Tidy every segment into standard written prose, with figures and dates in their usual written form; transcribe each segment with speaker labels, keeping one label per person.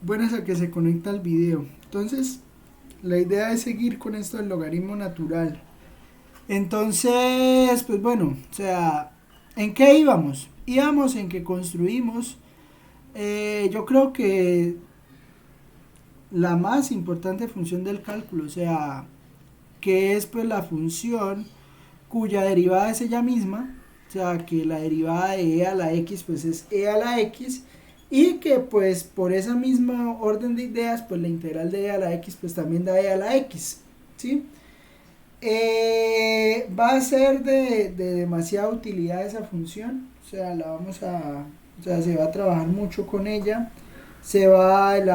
Speaker 1: buenas a que se conecta al video. Entonces, la idea es seguir con esto del logaritmo natural. Entonces, pues bueno, o sea, ¿en qué íbamos? Íbamos en que construimos, yo creo que la más importante función del cálculo, o sea, que es pues la función cuya derivada es ella misma, o sea, que la derivada de e a la x pues es e a la x, y que pues por esa misma orden de ideas pues la integral de e a la x pues también da e a la x, ¿sí? Va a ser de demasiada utilidad esa función, o sea, o sea, se va a trabajar mucho con ella, se van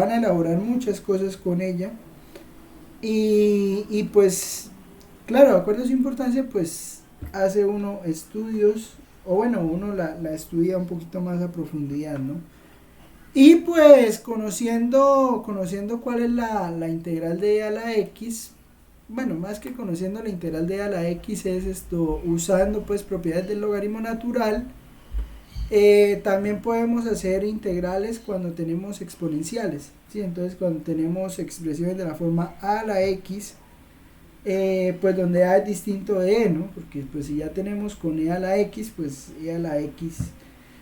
Speaker 1: a elaborar muchas cosas con ella, y pues, claro, de acuerdo a su importancia, pues hace uno estudios, o bueno, uno la estudia un poquito más a profundidad, ¿no? Y pues conociendo cuál es la integral de e a la x, bueno, más que conociendo la integral de e a la x es esto, usando pues propiedades del logaritmo natural, también podemos hacer integrales cuando tenemos exponenciales, ¿sí? Entonces cuando tenemos expresiones de la forma a a la x, pues donde a es distinto de e, ¿no? Porque pues si ya tenemos con e a la x, pues e a la x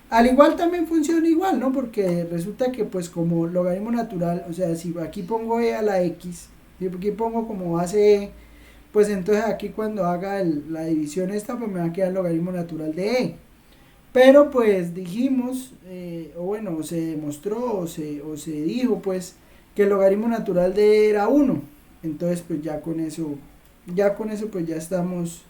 Speaker 1: al igual también funciona igual, ¿no? Porque resulta que pues como logaritmo natural, o sea, si aquí pongo e a la x, y aquí pongo como base e, pues entonces aquí cuando haga la división esta, pues me va a quedar el logaritmo natural de e. Pero pues dijimos, o bueno, o se demostró, o se dijo pues que el logaritmo natural de e era uno. Entonces pues ya con eso pues ya estamos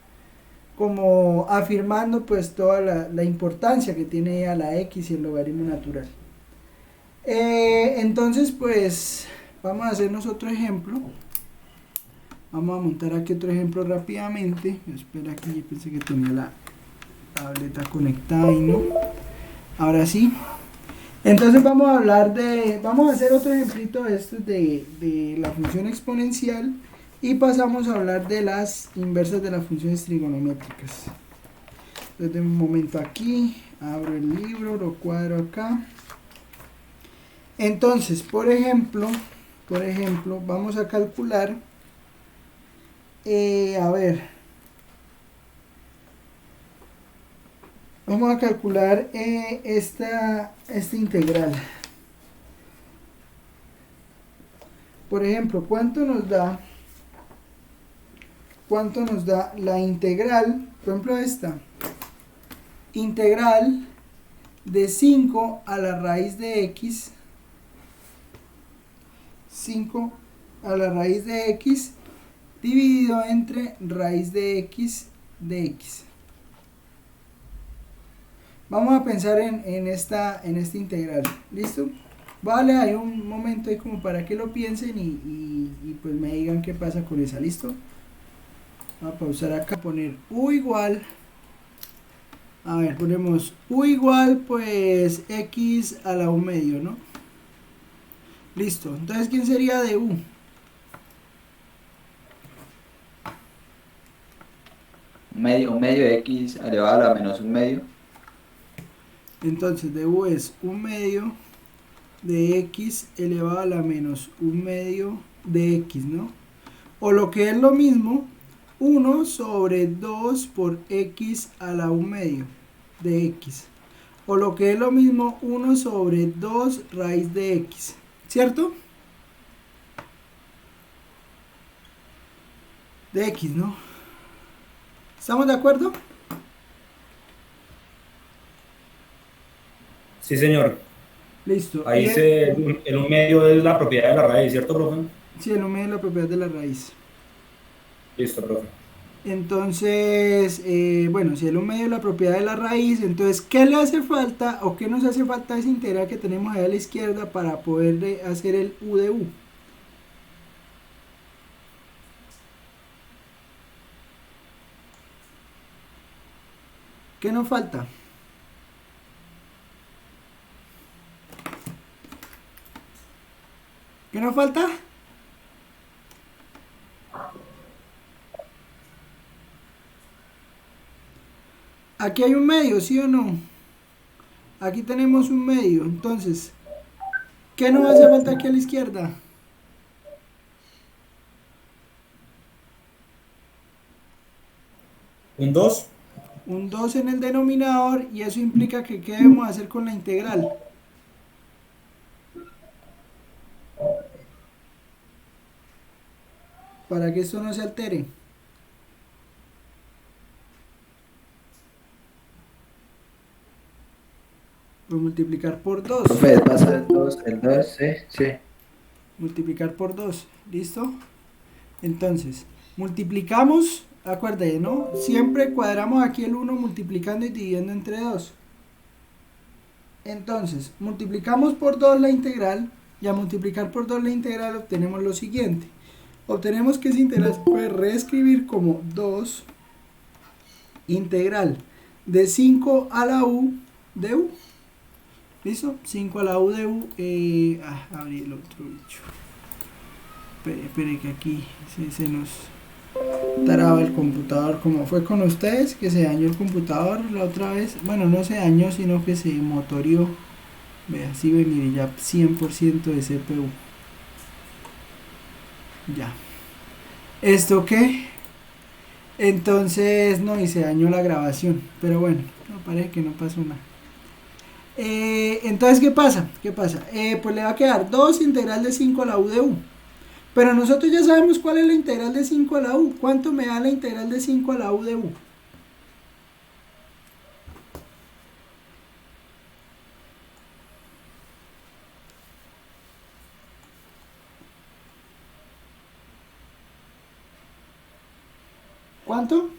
Speaker 1: como afirmando pues toda la importancia que tiene a la x y el logaritmo natural. Entonces pues vamos a hacernos otro ejemplo. Vamos a montar aquí otro ejemplo rápidamente. Espera, aquí yo pensé que tenía la tableta conectada y no. Ahora sí. Entonces vamos a hacer otro ejemplito de estos de la función exponencial y pasamos a hablar de las inversas de las funciones trigonométricas. Entonces, de un momento aquí, abro el libro, lo cuadro acá. Entonces, por ejemplo, vamos a calcular, a ver, vamos a calcular esta integral. Por ejemplo, cuánto nos da la integral, por ejemplo esta, integral de 5 a la raíz de x, 5 a la raíz de x dividido entre raíz de x. Vamos a pensar en esta integral, ¿listo? Vale, hay un momento ahí como para que lo piensen y pues me digan qué pasa con esa, ¿listo? Voy a pausar acá, poner u igual, a ver, ponemos u igual pues x a la 1 medio, ¿no? Listo, entonces ¿quién sería de u?
Speaker 2: Un medio de x elevado a la menos un medio.
Speaker 1: Entonces de u es 1 medio de x elevado a la menos 1 medio de x, ¿no? O lo que es lo mismo, 1 sobre 2 por x a la 1 medio de x. O lo que es lo mismo, 1 sobre 2 raíz de x. ¿Cierto? De x, ¿no? ¿Estamos de acuerdo?
Speaker 3: Sí, señor.
Speaker 1: Listo.
Speaker 3: Ahí el un medio es la propiedad de la raíz, ¿cierto, profe?
Speaker 1: Sí, el 1 medio es la propiedad de la raíz.
Speaker 3: Listo, profe.
Speaker 1: Entonces, bueno, si el 1 medio es la propiedad de la raíz, entonces, ¿qué le hace falta o qué nos hace falta a esa integral que tenemos ahí a la izquierda para poder hacer el u de u? ¿Qué nos falta? ¿Qué nos falta? Aquí hay un medio, ¿sí o no? Aquí tenemos un medio. Entonces, ¿Qué nos hace falta aquí a la izquierda?
Speaker 3: Un 2.
Speaker 1: Un 2 en el denominador y eso implica que ¿qué debemos hacer con la integral? Para que esto no se altere. Pues multiplicar por 2.
Speaker 2: Profe, pasa el 2, sí, sí.
Speaker 1: Multiplicar por 2. ¿Listo? Entonces, multiplicamos, acuérdate, ¿no? Siempre cuadramos aquí el 1 multiplicando y dividiendo entre 2. Entonces, multiplicamos por 2 la integral y a multiplicar por 2 la integral obtenemos lo siguiente. Obtenemos que esa integral se puede reescribir como 2 integral de 5 a la u de u. ¿Listo? 5 a la u de u. Abrí el otro bicho. Espere que aquí se nos traba el computador, como fue con ustedes, que se dañó el computador la otra vez. Bueno, no se dañó, sino que se motorió. Vea, sí, mire, ya 100% de CPU. Ya. ¿Esto qué? Entonces, no, y se dañó la grabación. Pero bueno, no parece que no pasó nada. Entonces, ¿qué pasa? Pues le va a quedar 2 integral de 5 a la u de u. Pero nosotros ya sabemos cuál es la integral de 5 a la u. ¿Cuánto me da la integral de 5 a la u de u? ¿Cuánto?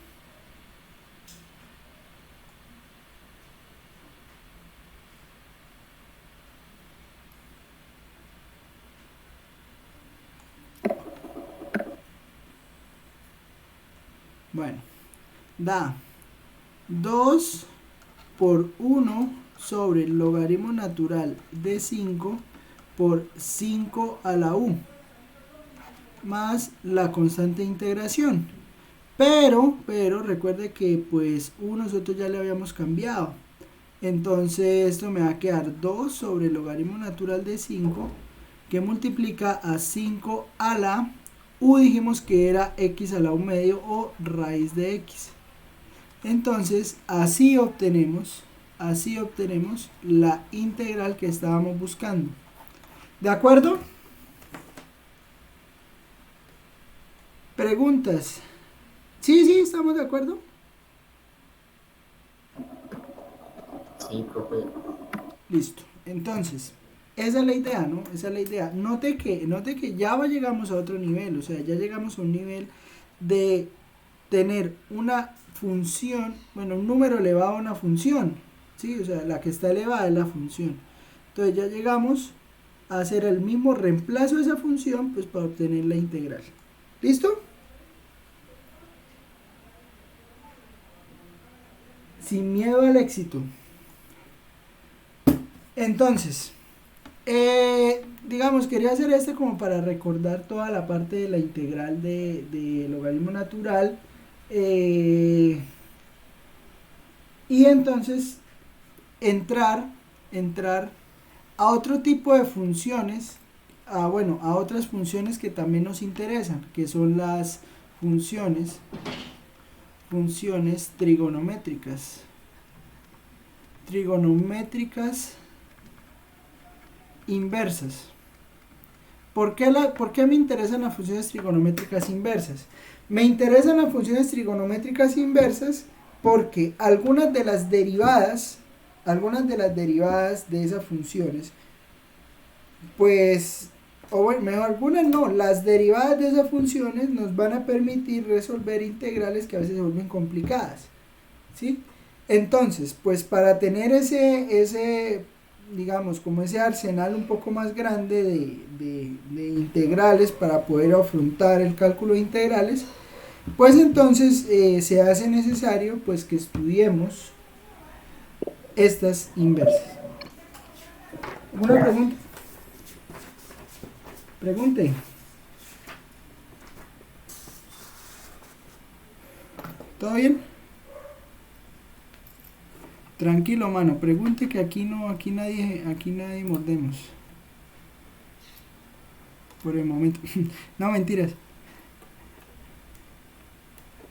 Speaker 1: Bueno, da 2 por 1 sobre el logaritmo natural de 5 por 5 a la u más la constante de integración. Pero recuerde que pues u nosotros ya le habíamos cambiado. Entonces esto me va a quedar 2 sobre el logaritmo natural de 5 que multiplica a 5 a la u, dijimos que era x a la u medio o raíz de x. Entonces así obtenemos la integral que estábamos buscando. ¿De acuerdo? ¿Preguntas? Sí, estamos de acuerdo.
Speaker 4: Sí, profe.
Speaker 1: Listo. Entonces, esa es la idea, ¿no? Esa es la idea. Note que ya llegamos a otro nivel, o sea, ya llegamos a un nivel de tener una función, bueno, un número elevado a una función, ¿sí? O sea, la que está elevada es la función. Entonces ya llegamos a hacer el mismo reemplazo de esa función, pues para obtener la integral. ¿Listo? Sin miedo al éxito. Entonces, digamos, quería hacer este como para recordar toda la parte de la integral de logaritmo natural. Y entonces entrar a otro tipo de funciones, a otras funciones que también nos interesan, que son las funciones trigonométricas. Inversas. ¿Por qué me interesan las funciones trigonométricas inversas? Me interesan las funciones trigonométricas inversas porque algunas de las derivadas de esas funciones, pues, o bueno, mejor, algunas no, las derivadas de esas funciones nos van a permitir resolver integrales que a veces se vuelven complicadas, ¿sí? Entonces, pues para tener ese digamos, como ese arsenal un poco más grande de integrales para poder afrontar el cálculo de integrales, pues entonces se hace necesario pues que estudiemos estas inversas. ¿Alguna pregunta? Pregunte. ¿Todo bien? Tranquilo, mano, pregunte que aquí nadie mordemos. por el momento. No, mentiras.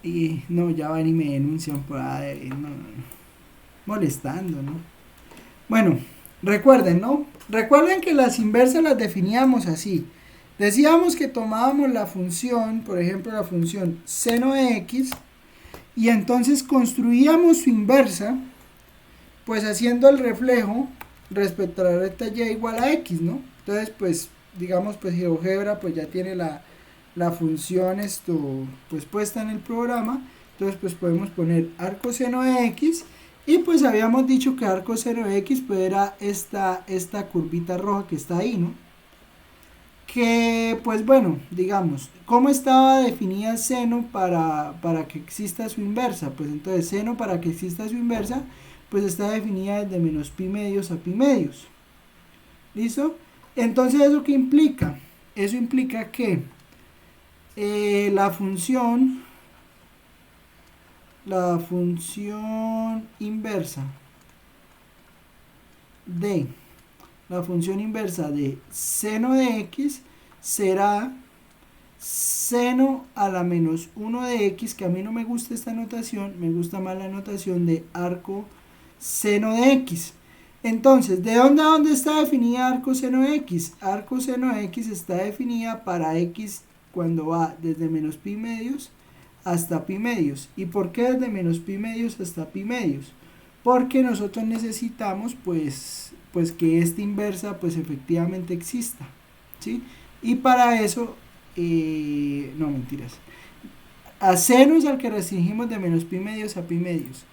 Speaker 1: Y no, ya van y me denuncian por ahí, no, molestando, ¿no? Bueno, recuerden, ¿no? Recuerden que las inversas las definíamos así. Decíamos que tomábamos la función, por ejemplo, la función seno de x, y entonces construíamos su inversa, pues haciendo el reflejo respecto a la recta y igual a x, ¿no? Entonces, pues, digamos, pues GeoGebra pues ya tiene la función pues puesta en el programa. Entonces, pues podemos poner arco seno de x, y pues habíamos dicho que arco seno de x pues era esta curvita roja que está ahí, ¿no? Que pues bueno, digamos, ¿cómo estaba definida seno para que exista su inversa? Pues entonces seno para que exista su inversa pues está definida desde menos pi medios a pi medios. ¿Listo? Entonces, ¿eso qué implica? Eso implica que la función inversa de seno de x será seno a la menos 1 de x, que a mí no me gusta esta notación, me gusta más la notación de arco seno de x. Entonces, ¿de dónde a dónde está definida arco seno de x? Arco seno de x está definida para x cuando va desde menos pi medios hasta pi medios. ¿Y por qué desde menos pi medios hasta pi medios? Porque nosotros necesitamos pues que esta inversa pues efectivamente exista, ¿sí? Y para eso, no mentiras, a seno es al que restringimos de menos pi medios a pi medios.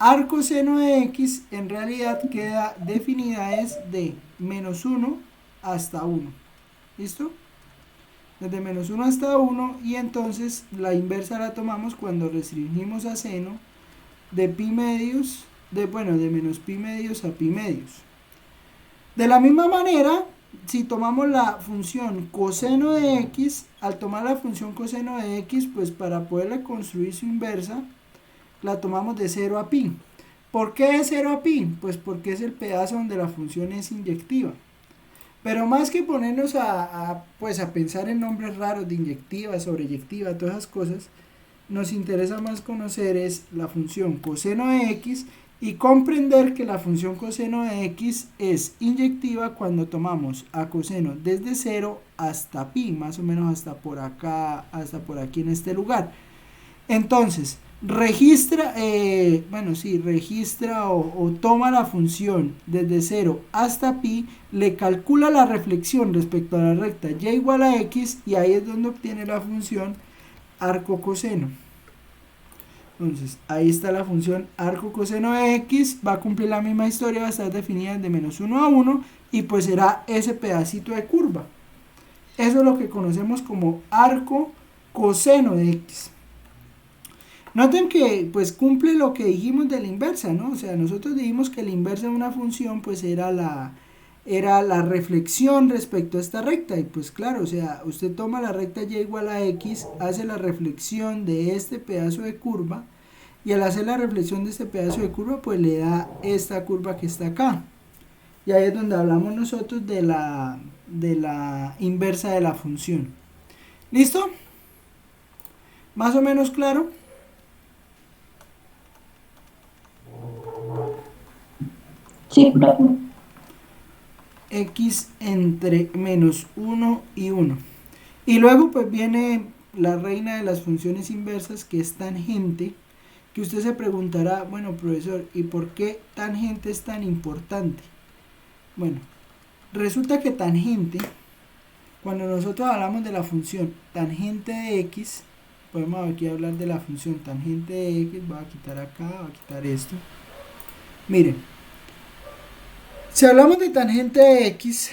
Speaker 1: Arco seno de x en realidad queda definida es de menos 1 hasta 1. ¿Listo? Desde menos 1 hasta 1, y entonces la inversa la tomamos cuando restringimos a seno de pi medios, de menos pi medios a pi medios. De la misma manera, si tomamos la función coseno de x, al tomar la función coseno de x, pues para poderle construir su inversa, la tomamos de 0 a pi. ¿Por qué de 0 a pi? Pues porque es el pedazo donde la función es inyectiva. Pero más que ponernos a pensar en nombres raros de inyectiva, sobreyectiva, todas esas cosas, nos interesa más conocer es la función coseno de x y comprender que la función coseno de x es inyectiva cuando tomamos a coseno desde 0 hasta pi, más o menos hasta por acá, hasta por aquí en este lugar. Entonces, registra o toma la función desde 0 hasta pi, le calcula la reflexión respecto a la recta y igual a x, y ahí es donde obtiene la función arco coseno. Entonces, ahí está la función arco coseno de x, va a cumplir la misma historia, va a estar definida de menos 1 a 1, y pues será ese pedacito de curva. Eso es lo que conocemos como arco coseno de x. Noten que pues cumple lo que dijimos de la inversa, ¿no? O sea, nosotros dijimos que la inversa de una función pues era la reflexión respecto a esta recta, y pues claro, o sea, usted toma la recta y igual a x, hace la reflexión de este pedazo de curva, y al hacer la reflexión de este pedazo de curva pues le da esta curva que está acá, y ahí es donde hablamos nosotros de la inversa de la función. ¿Listo? ¿Más o menos claro?
Speaker 5: Sí, profe.
Speaker 1: X entre menos 1 y 1. Y luego pues viene la reina de las funciones inversas, que es tangente, que usted se preguntará, bueno profesor, ¿y por qué tangente es tan importante? Bueno, resulta que tangente, cuando nosotros hablamos de la función tangente de x, podemos aquí hablar de la función tangente de x, voy a quitar acá, voy a quitar esto. Miren, si hablamos de tangente de x,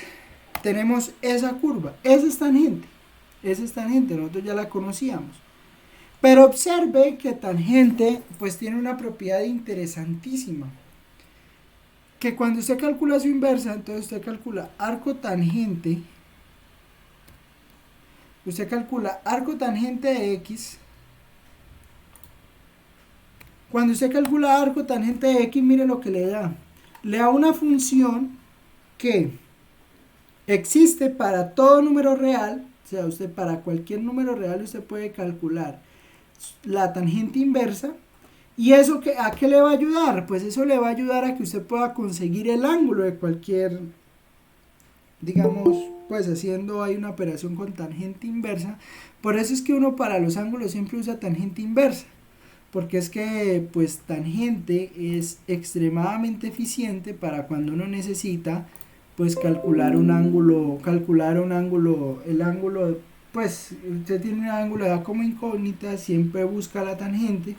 Speaker 1: tenemos esa curva, esa es tangente, nosotros ya la conocíamos. Pero observe que tangente pues tiene una propiedad interesantísima, que cuando usted calcula su inversa, entonces usted calcula arco tangente, de x. Cuando usted calcula arco tangente de x, mire lo que le da. Le da una función que existe para todo número real O sea, usted para cualquier número real usted puede calcular la tangente inversa. ¿Y eso a qué le va a ayudar? Pues eso le va a ayudar a que usted pueda conseguir el ángulo de cualquier, digamos, pues haciendo ahí una operación con tangente inversa. Por eso es que uno para los ángulos siempre usa tangente inversa, porque es que pues tangente es extremadamente eficiente para cuando uno necesita pues calcular un ángulo, el ángulo, pues usted tiene un ángulo da como incógnita, siempre busca la tangente,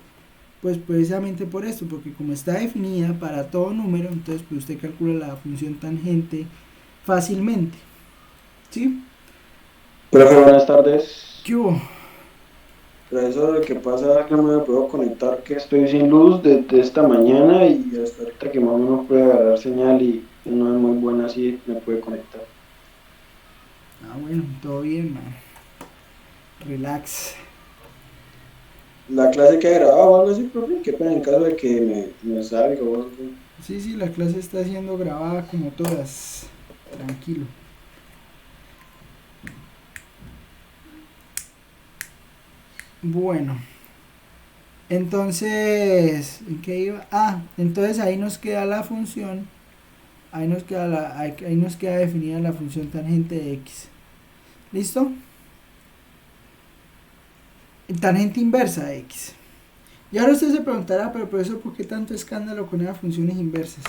Speaker 1: pues precisamente por esto, porque como está definida para todo número, entonces pues usted calcula la función tangente fácilmente. ¿Sí?
Speaker 6: Profe, buenas tardes.
Speaker 1: ¿Qué hubo?
Speaker 6: Profesor, lo que pasa es que no me puedo conectar, que estoy sin luz desde esta mañana y hasta ahorita que más o menos puede agarrar señal y no es muy buena así, me puede conectar.
Speaker 1: Ah, bueno, todo bien, man. Relax.
Speaker 6: ¿La clase que grababa o algo así, profe? Qué pena en caso de que me salga o algo.
Speaker 1: Sí, la clase está siendo grabada como todas. Tranquilo. Bueno. Entonces, ¿en qué iba? Ah, entonces ahí nos queda la función. Ahí nos queda definida la función tangente de x. ¿Listo? Tangente inversa de x. Y ahora usted se preguntará, pero profesor, ¿por qué tanto escándalo con esas funciones inversas?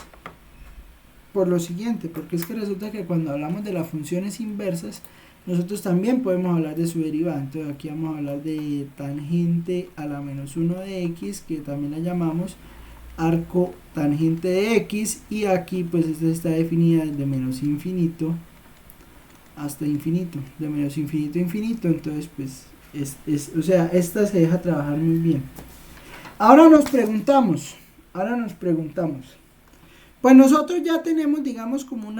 Speaker 1: Por lo siguiente, porque es que resulta que cuando hablamos de las funciones inversas, nosotros también podemos hablar de su derivada. Entonces aquí vamos a hablar de tangente a la menos 1 de x, que también la llamamos arco tangente de x, y aquí pues esta está definida de menos infinito hasta infinito, de menos infinito a infinito. Entonces pues o sea, esta se deja trabajar muy bien. Ahora nos preguntamos, pues nosotros ya tenemos, digamos, como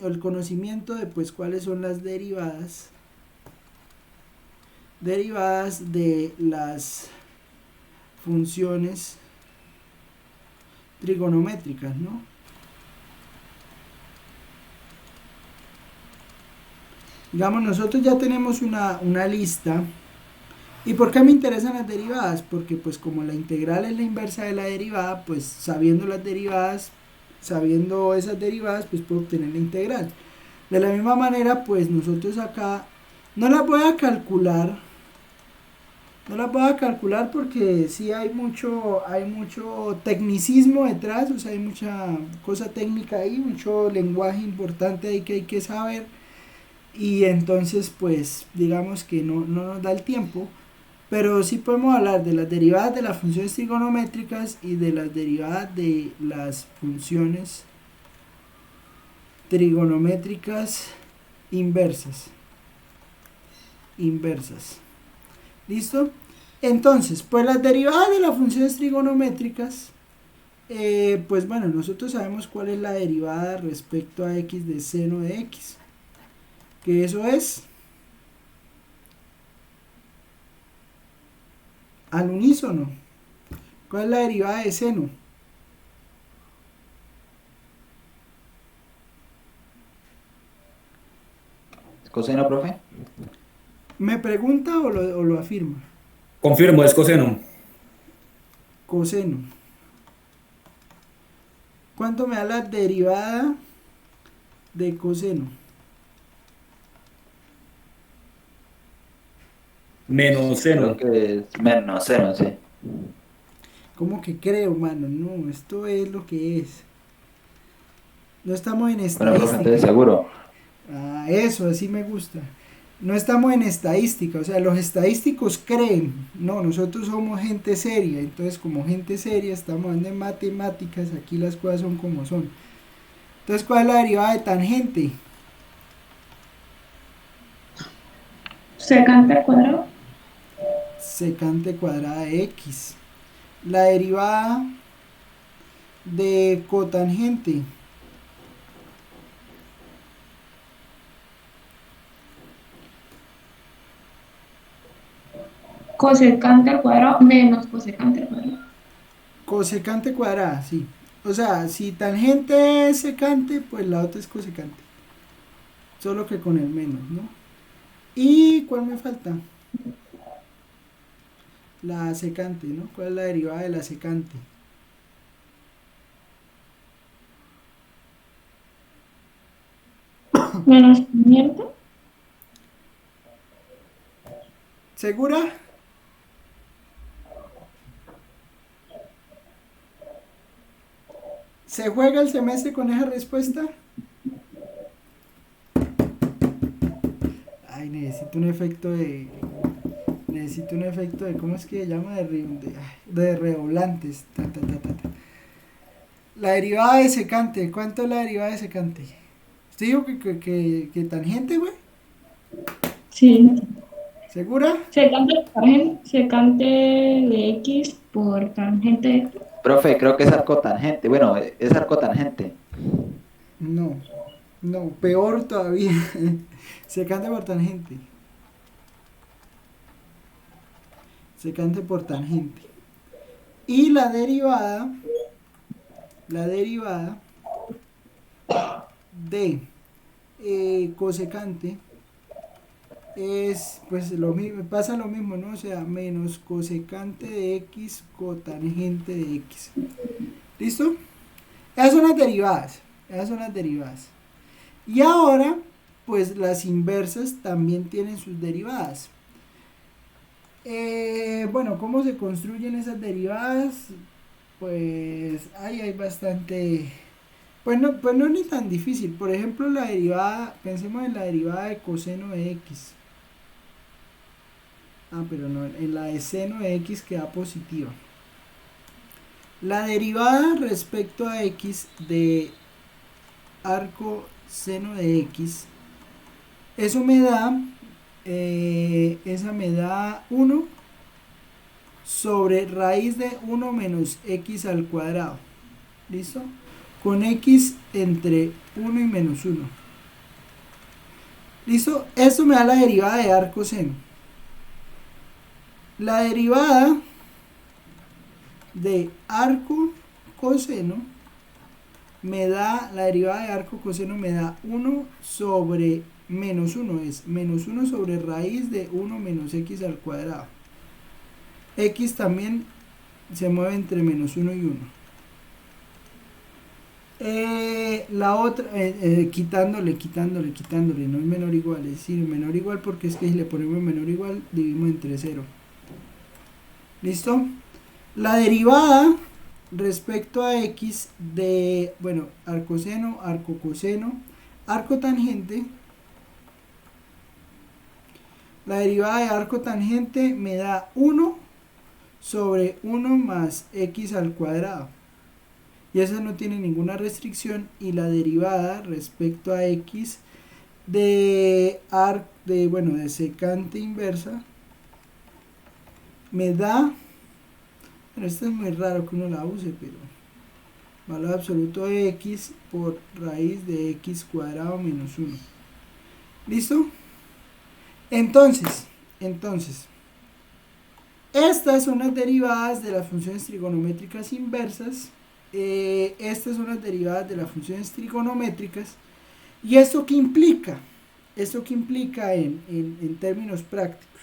Speaker 1: el conocimiento de pues cuáles son las derivadas de las funciones trigonométricas, ¿no? Digamos, nosotros ya tenemos una lista. ¿Y por qué me interesan las derivadas? Porque pues como la integral es la inversa de la derivada, pues sabiendo esas derivadas, pues puedo obtener la integral. De la misma manera, pues nosotros acá no las voy a calcular porque sí hay mucho tecnicismo detrás, o sea, hay mucha cosa técnica ahí, mucho lenguaje importante ahí que hay que saber, y entonces pues digamos que no nos da el tiempo. Pero sí podemos hablar de las derivadas de las funciones trigonométricas y de las derivadas de las funciones trigonométricas inversas. ¿Listo? Entonces, pues las derivadas de las funciones trigonométricas, pues bueno, nosotros sabemos cuál es la derivada respecto a x de seno de x. Que eso es al unísono. ¿Cuál es la derivada de seno?
Speaker 2: ¿Coseno, profe?
Speaker 1: ¿Me pregunta o lo afirma?
Speaker 3: Confirmo, es coseno.
Speaker 1: Coseno. ¿Cuánto me da la derivada de coseno?
Speaker 3: Menos seno.
Speaker 2: Creo que es menos seno, sí.
Speaker 1: ¿Cómo que creo, mano? No, esto es lo que es. No estamos en
Speaker 2: Bueno, profe, entonces
Speaker 1: estadística.
Speaker 2: seguro.
Speaker 1: Ah, eso, así me gusta. No estamos en estadística, o sea, los estadísticos creen. No, nosotros somos gente seria. Entonces, como gente seria, estamos hablando de matemáticas. Aquí las cosas son como son. Entonces, ¿cuál es la derivada de tangente?
Speaker 5: Secante al cuadrado.
Speaker 1: Secante cuadrada de x. La derivada de cotangente.
Speaker 5: Cosecante al cuadrado menos cosecante al cuadrado.
Speaker 1: Cosecante cuadrada, sí. O sea, si tangente es secante, pues la otra es cosecante. O solo que con el menos, ¿no? ¿Y cuál me falta? La secante, ¿no? ¿Cuál es la derivada de la secante?
Speaker 5: Menos 500.
Speaker 1: ¿Segura? ¿Se juega el semestre con esa respuesta? Ay, necesito un efecto de, ¿cómo es que se llama? De redoblantes. Ta, ta, ta, ta, ta. La derivada de secante, ¿cuánto es la derivada de secante? ¿Usted dijo que tangente, güey?
Speaker 5: Sí.
Speaker 1: ¿Segura?
Speaker 5: Secante de X por tangente de X.
Speaker 2: Profe, creo que es arco tangente. Bueno, es arco tangente.
Speaker 1: No, no, peor todavía. Secante por tangente. Secante por tangente. Y la derivada de cosecante es, pues lo mismo, pasa lo mismo, ¿no? O sea, menos cosecante de X cotangente de X. ¿Listo? Esas son las derivadas. Y ahora, pues las inversas también tienen sus derivadas. Bueno, ¿cómo se construyen esas derivadas? Pues ahí hay bastante... pues no es ni tan difícil. Por ejemplo, la derivada, pensemos en la derivada de coseno de X. Pero no, en la de seno de X queda positiva. La derivada respecto a X de arco seno de X, eso me da, esa me da 1 sobre raíz de 1 menos X al cuadrado. ¿Listo? Con X entre 1 y menos 1. ¿Listo? Esto me da la derivada de arco seno. La derivada de arco coseno me da, la derivada de arco coseno me da 1 sobre menos 1, es menos 1 sobre raíz de 1 menos X al cuadrado. X también se mueve entre menos 1 y 1. La otra, quitándole, no es menor o igual, es decir, menor o igual porque es que si le ponemos menor o igual, dividimos entre 0. ¿Listo? La derivada respecto a X de, bueno, arcoseno, arcocoseno, arco tangente. La derivada de arco tangente me da 1 sobre 1 más X al cuadrado. Y esa no tiene ninguna restricción. Y la derivada respecto a X de secante inversa me da, bueno, esto es muy raro que uno la use, pero valor absoluto de X por raíz de X cuadrado menos 1. ¿Listo? Entonces, estas son las derivadas de las funciones trigonométricas inversas. Estas son las derivadas de las funciones trigonométricas. ¿Y esto qué implica? Esto qué implica en términos prácticos.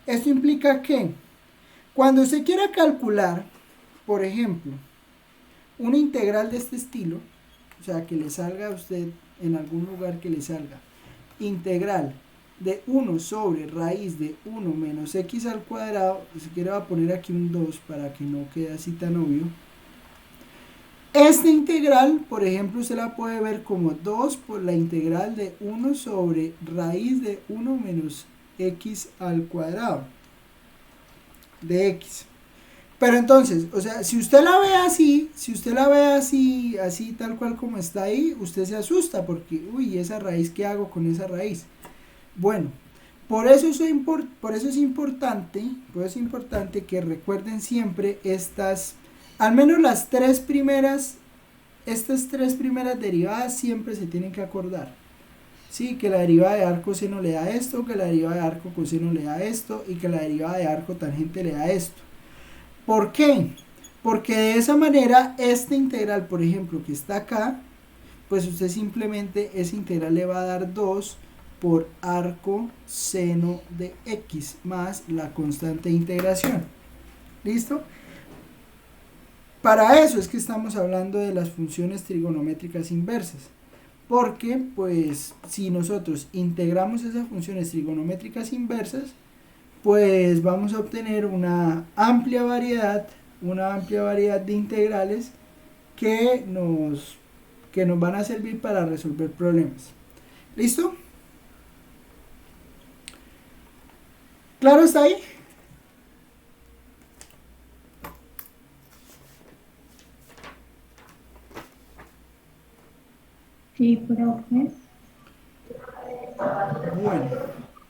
Speaker 1: Esto implica que cuando se quiera calcular, por ejemplo, una integral de este estilo, o sea, que le salga a usted en algún lugar que le salga integral de 1 sobre raíz de 1 menos X al cuadrado, si quiere va a poner aquí un 2 para que no quede así tan obvio. Esta integral, por ejemplo, usted la puede ver como 2 por la integral de 1 sobre raíz de 1 menos X al cuadrado de X. Pero entonces, o sea, si usted la ve así tal cual como está ahí, usted se asusta porque, uy, esa raíz, ¿qué hago con esa raíz? Bueno, por eso es importante que recuerden siempre estas, al menos estas tres primeras derivadas siempre se tienen que acordar. Sí, que la derivada de arco seno le da esto, que la derivada de arco coseno le da esto y que la derivada de arco tangente le da esto. ¿Por qué? Porque de esa manera esta integral, por ejemplo, que está acá, pues usted simplemente esa integral le va a dar 2 por arco seno de x más la constante de integración. ¿Listo? Para eso es que estamos hablando de las funciones trigonométricas inversas. Porque, pues, si nosotros integramos esas funciones trigonométricas inversas, pues vamos a obtener una amplia variedad de integrales que nos van a servir para resolver problemas. ¿Listo? ¿Claro está ahí?
Speaker 5: Sí, profe.
Speaker 1: Bueno,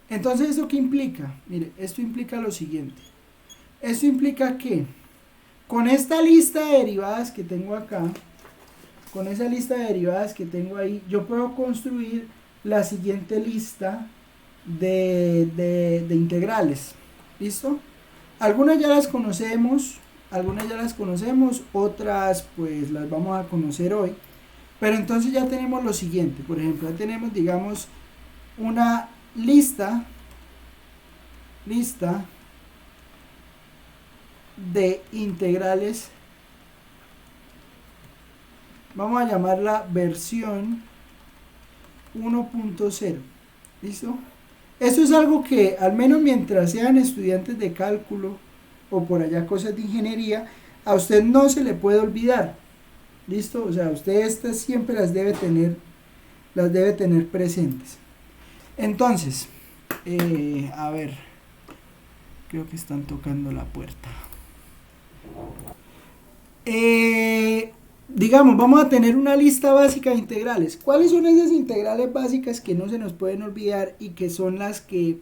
Speaker 1: entonces ¿eso qué implica? Mire, esto implica lo siguiente. Esto implica que con esta lista de derivadas que tengo acá, con esa lista de derivadas que tengo ahí, yo puedo construir la siguiente lista de integrales. ¿Listo? Algunas ya las conocemos, otras pues las vamos a conocer hoy. Pero entonces ya tenemos lo siguiente, por ejemplo, ya tenemos, digamos, una lista de integrales, vamos a llamarla versión 1.0, ¿listo? Eso es algo que, al menos mientras sean estudiantes de cálculo o por allá cosas de ingeniería, a usted no se le puede olvidar, ¿listo? O sea, usted estas siempre las debe tener presentes. Entonces, a ver, creo que están tocando la puerta. Digamos, vamos a tener una lista básica de integrales. ¿Cuáles son esas integrales básicas que no se nos pueden olvidar y que son las que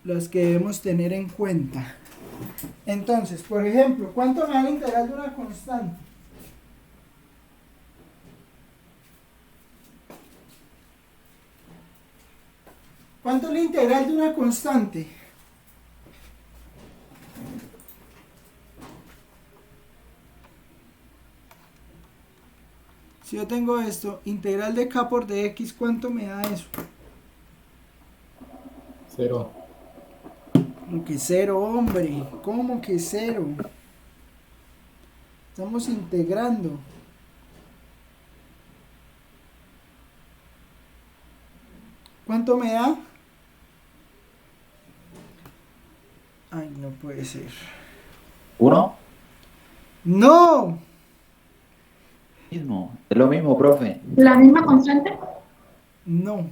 Speaker 1: debemos tener en cuenta? Entonces, por ejemplo, ¿cuánto me da la integral de una constante? ¿Cuánto es la integral de una constante? Si yo tengo esto, integral de k por dx, ¿cuánto me da eso?
Speaker 4: 0.
Speaker 1: ¿Cómo que 0, hombre? ¿Cómo que 0? Estamos integrando. ¿Cuánto me da? Ay, no puede ser.
Speaker 2: 1.
Speaker 1: ¡No!
Speaker 2: Mismo. Es lo mismo, profe.
Speaker 5: ¿La misma constante?
Speaker 1: No.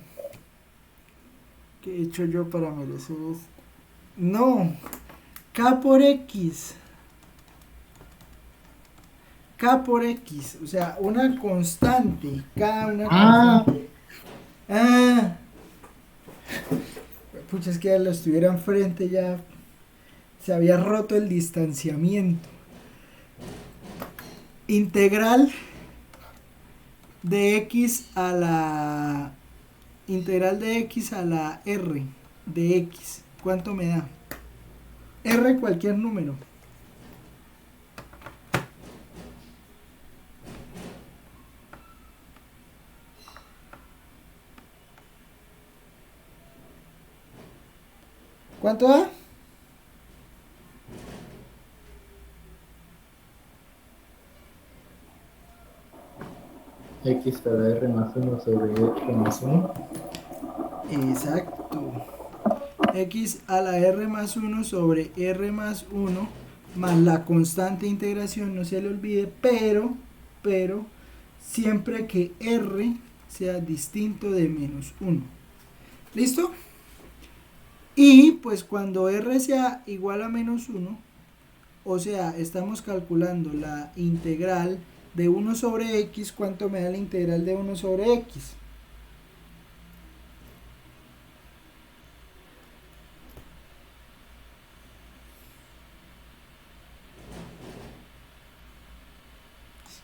Speaker 1: ¿Qué he hecho yo para merecer esto? No. K por X. K por X. O sea, una constante. K, una constante. Ah. Pucha, es que ya lo estuviera enfrente ya. Se había roto el distanciamiento. Integral de x a la r de x. ¿Cuánto me da? R cualquier número. ¿Cuánto da?
Speaker 4: X a la R más 1 sobre R más 1.
Speaker 1: Exacto. X a la R más 1 sobre R más 1 más la constante de integración, no se le olvide, pero siempre que R sea distinto de menos 1. ¿Listo? Y pues cuando R sea igual a menos 1, o sea, estamos calculando la integral de 1 sobre x, ¿cuánto me da la integral de 1 sobre x?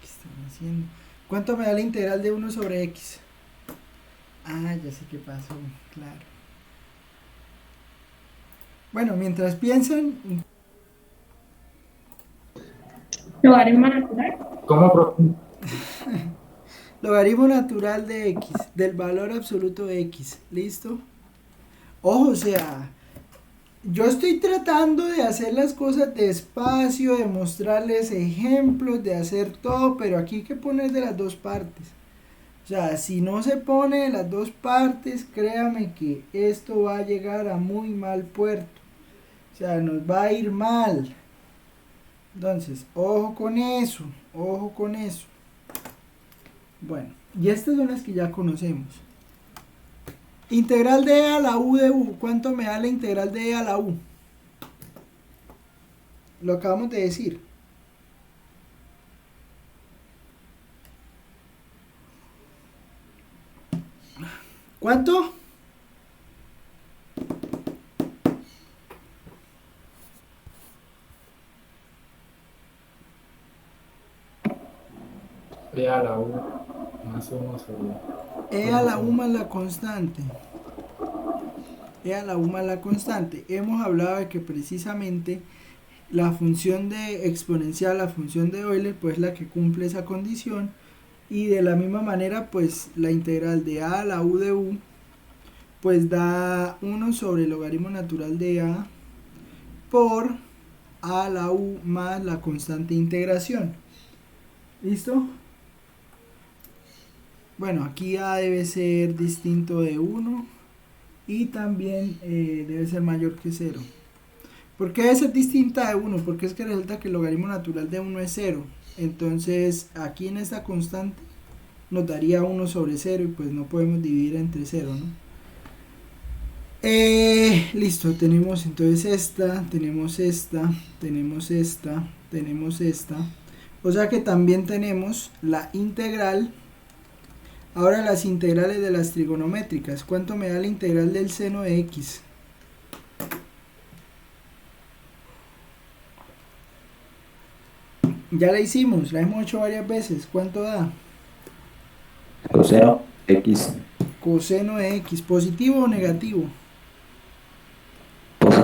Speaker 1: ¿Qué están haciendo? ¿Cuánto me da la integral de 1 sobre x? Ah, ya sé qué pasó, claro. Bueno, mientras piensan...
Speaker 5: Logaritmo natural.
Speaker 4: ¿Cómo profundo?
Speaker 1: Logaritmo natural de x, del valor absoluto de x. ¿Listo? Ojo, o sea, yo estoy tratando de hacer las cosas despacio, de mostrarles ejemplos, de hacer todo, pero aquí hay que poner de las dos partes. O sea, si no se pone de las dos partes, créame que esto va a llegar a muy mal puerto. O sea, nos va a ir mal. Entonces, ojo con eso, ojo con eso. Bueno, y estas son las que ya conocemos. Integral de e a la u de u. ¿Cuánto me da la integral de e a la u? Lo acabamos de decir. ¿Cuánto?
Speaker 4: E a la U más 1 sobre...
Speaker 1: E a la u más la constante. E a la u más la constante. Hemos hablado de que precisamente la función de exponencial, la función de Euler, pues la que cumple esa condición. Y de la misma manera, pues la integral de a la u de u, pues da 1 sobre el logaritmo natural de a por a la u más la constante de integración. ¿Listo? Bueno, aquí a debe ser distinto de 1 y también debe ser mayor que 0. ¿Por qué debe ser distinta de 1? Porque es que resulta que el logaritmo natural de 1 es 0. Entonces aquí en esta constante nos daría 1 sobre 0 y pues no podemos dividir entre 0, ¿no? Listo, tenemos entonces esta, tenemos esta, tenemos esta, tenemos esta. O sea que también tenemos la integral. Ahora las integrales de las trigonométricas. ¿Cuánto me da la integral del seno de x? Ya la hicimos, la hemos hecho varias veces. ¿Cuánto da?
Speaker 2: Coseno X
Speaker 1: Coseno de x, ¿positivo o negativo?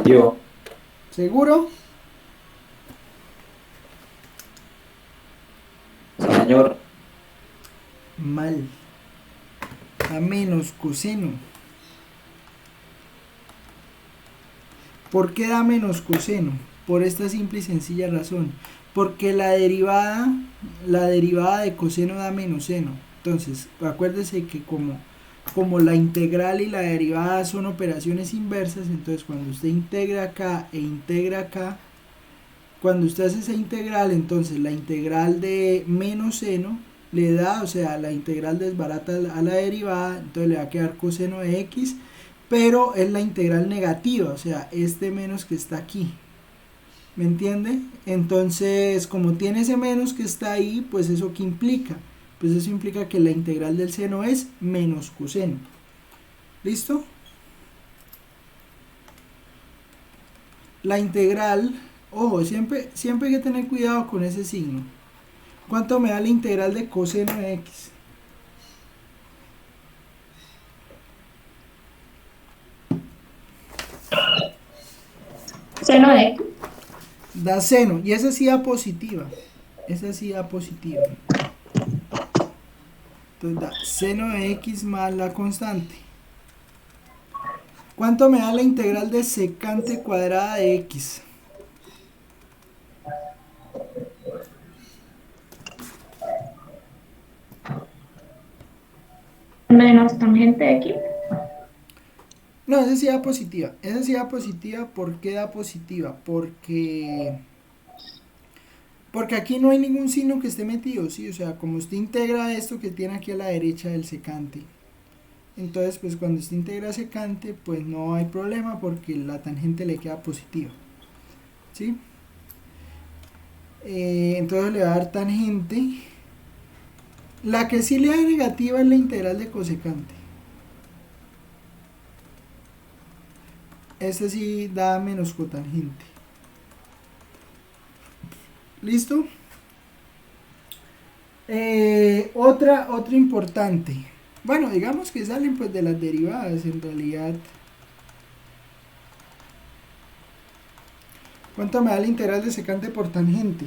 Speaker 2: positivo.
Speaker 1: ¿Seguro?
Speaker 2: Sí, señor.
Speaker 1: Mal. A menos coseno. ¿Por qué da menos coseno? Por esta simple y sencilla razón. Porque la derivada de coseno da menos seno. Entonces, acuérdese que como la integral y la derivada son operaciones inversas, entonces cuando usted integra acá e integra acá, cuando usted hace esa integral, entonces la integral de menos seno le da, o sea, la integral desbarata a la derivada, entonces le va a quedar coseno de x, pero es la integral negativa, o sea, este menos que está aquí. ¿Me entiende? Entonces, como tiene ese menos que está ahí, pues eso ¿qué implica? Pues eso implica que la integral del seno es menos coseno. ¿Listo? La integral, ojo, siempre hay que tener cuidado con ese signo. ¿Cuánto me da la integral de coseno de x?
Speaker 5: Seno de x.
Speaker 1: Da seno, y esa sí da positiva. Esa sí da positiva. Entonces da seno de x más la constante. ¿Cuánto me da la integral de secante cuadrada de x?
Speaker 5: Menos tangente de x.
Speaker 1: No, esa sí da positiva. Esa sí da positiva. ¿Por qué da positiva? Porque aquí no hay ningún signo que esté metido, ¿sí? O sea, como usted integra esto que tiene aquí a la derecha del secante, entonces pues cuando usted integra secante, pues no hay problema porque la tangente le queda positiva, ¿sí? Entonces le va a dar tangente. La que sí le da negativa es la integral de cosecante. Esta sí da menos cotangente. ¿Listo? Otra importante. Bueno, digamos que salen pues de las derivadas en realidad. ¿Cuánto me da la integral de secante por tangente?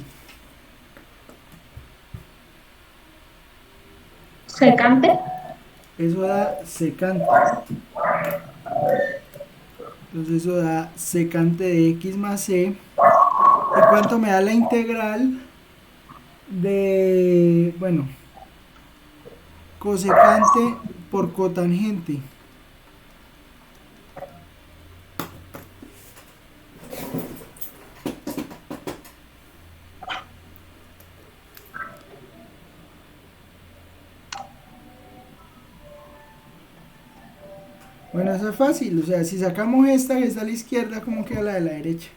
Speaker 5: Secante.
Speaker 1: Eso da secante. Entonces eso da secante de x más c. ¿Y cuánto me da la integral de, bueno, cosecante por cotangente? Bueno, eso es fácil, o sea, si sacamos esta que está a la izquierda, ¿cómo queda la de la derecha?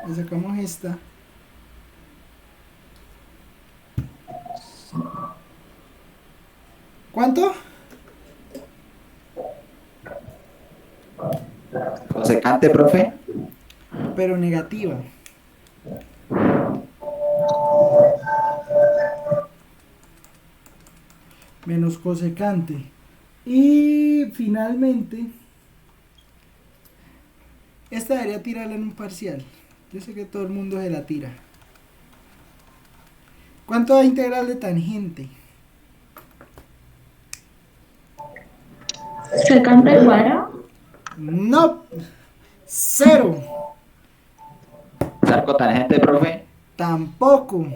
Speaker 1: Le sacamos esta. ¿Cuánto?
Speaker 2: Cosecante, profe.
Speaker 1: Pero negativa. Menos cosecante. Y finalmente, esta debería tirarla en un parcial. Yo sé que todo el mundo se la tira. ¿Cuánto da integral de tangente?
Speaker 5: Secante al cuadrado.
Speaker 1: No. Cero.
Speaker 2: Usar cotangente, profe.
Speaker 1: Tampoco.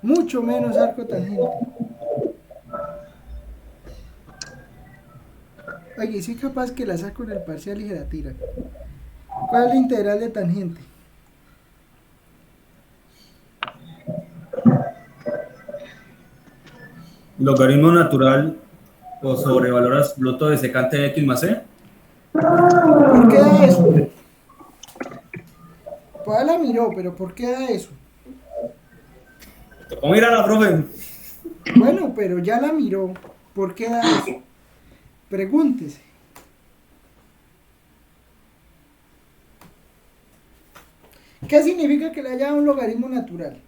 Speaker 1: Mucho menos arco tangente. Oye, soy capaz que la saco en el parcial y se la tiran. ¿Cuál es la integral de tangente?
Speaker 3: Logaritmo natural o sobrevalor absoluto de secante de x más c.
Speaker 1: ¿Por qué da eso? Pues la miró, pero ¿por qué da eso?
Speaker 3: ¿Cómo ir a la profe?
Speaker 1: Bueno, pero ya la miró. ¿Por qué da eso? Pregúntese. ¿Qué significa que le haya dado un logaritmo natural?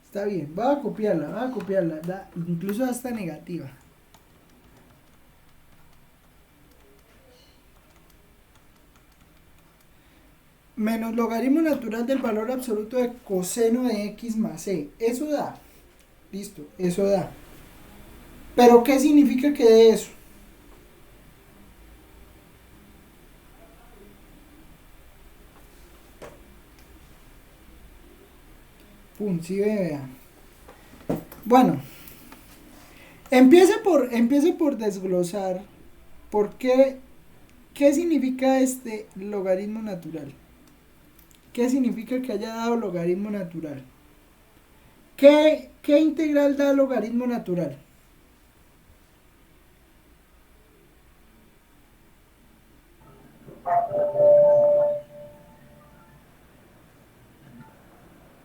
Speaker 1: Está bien, voy a copiarla, incluso hasta negativa. Menos logaritmo natural del valor absoluto de coseno de x más c. Eso da. Listo, eso da. ¿Pero qué significa que dé eso? Pum, sí vea. Bueno, empiece por desglosar por qué significa este logaritmo natural. ¿Qué significa que haya dado logaritmo natural? ¿Qué integral da logaritmo natural?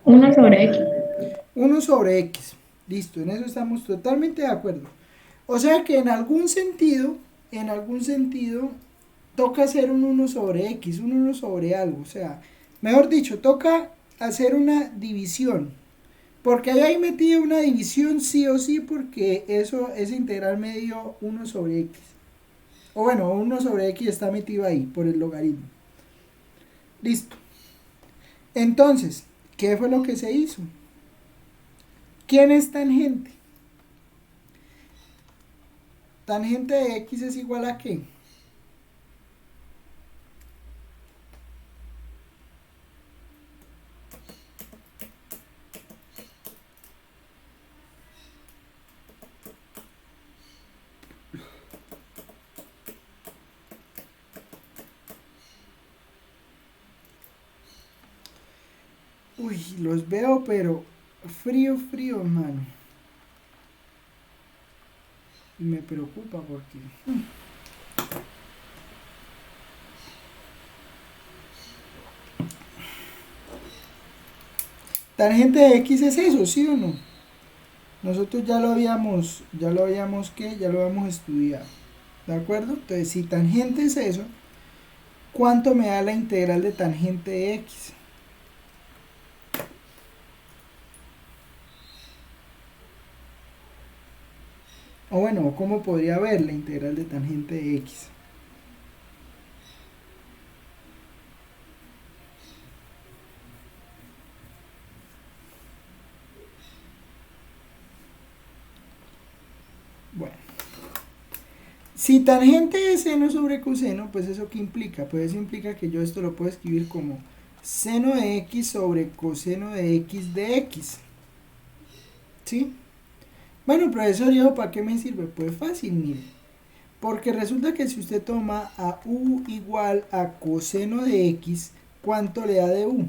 Speaker 5: Una sobre X.
Speaker 1: 1 sobre x. Listo, en eso estamos totalmente de acuerdo. O sea que en algún sentido, toca hacer un 1 sobre x, un 1 sobre algo. O sea, mejor dicho, toca hacer una división. Porque hay ahí metida una división sí o sí, porque ese integral me dio 1 sobre x. O bueno, 1 sobre x está metido ahí por el logaritmo. Listo. Entonces, ¿qué fue lo que se hizo? ¿Quién es tangente? Tangente de x es igual a ¿qué? Uy, los veo, pero frío, hermano. Y me preocupa porque... Tangente de x es eso, ¿sí o no? Nosotros ya lo habíamos estudiado. ¿De acuerdo? Entonces, si tangente es eso, ¿cuánto me da la integral de tangente de x? O bueno, ¿cómo podría ver la integral de tangente de x? Bueno, si tangente es seno sobre coseno, pues ¿eso qué implica? Pues eso implica que yo esto lo puedo escribir como seno de x sobre coseno de x de x. ¿Sí? Bueno, profesor, ¿y eso para qué me sirve? Pues fácil, mire. Porque resulta que si usted toma a u igual a coseno de x, ¿cuánto le da de u?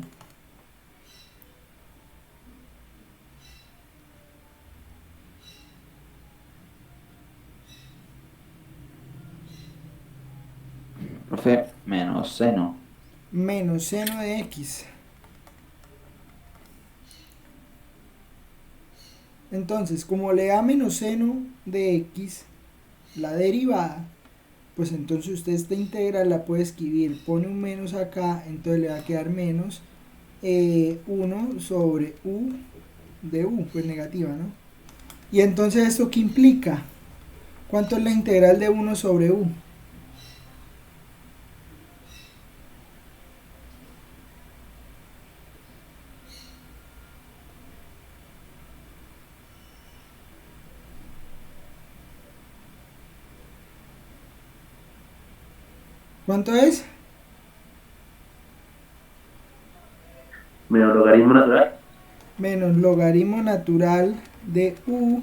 Speaker 2: Profe, menos seno.
Speaker 1: Menos seno de x. Entonces, como le da menos seno de x, la derivada, pues entonces usted esta integral la puede escribir, pone un menos acá, entonces le va a quedar menos 1 sobre u de u, pues negativa, ¿no? Y entonces, ¿esto qué implica? ¿Cuánto es la integral de 1 sobre u? ¿Cuánto es?
Speaker 7: Menos logaritmo natural.
Speaker 1: Menos logaritmo natural de u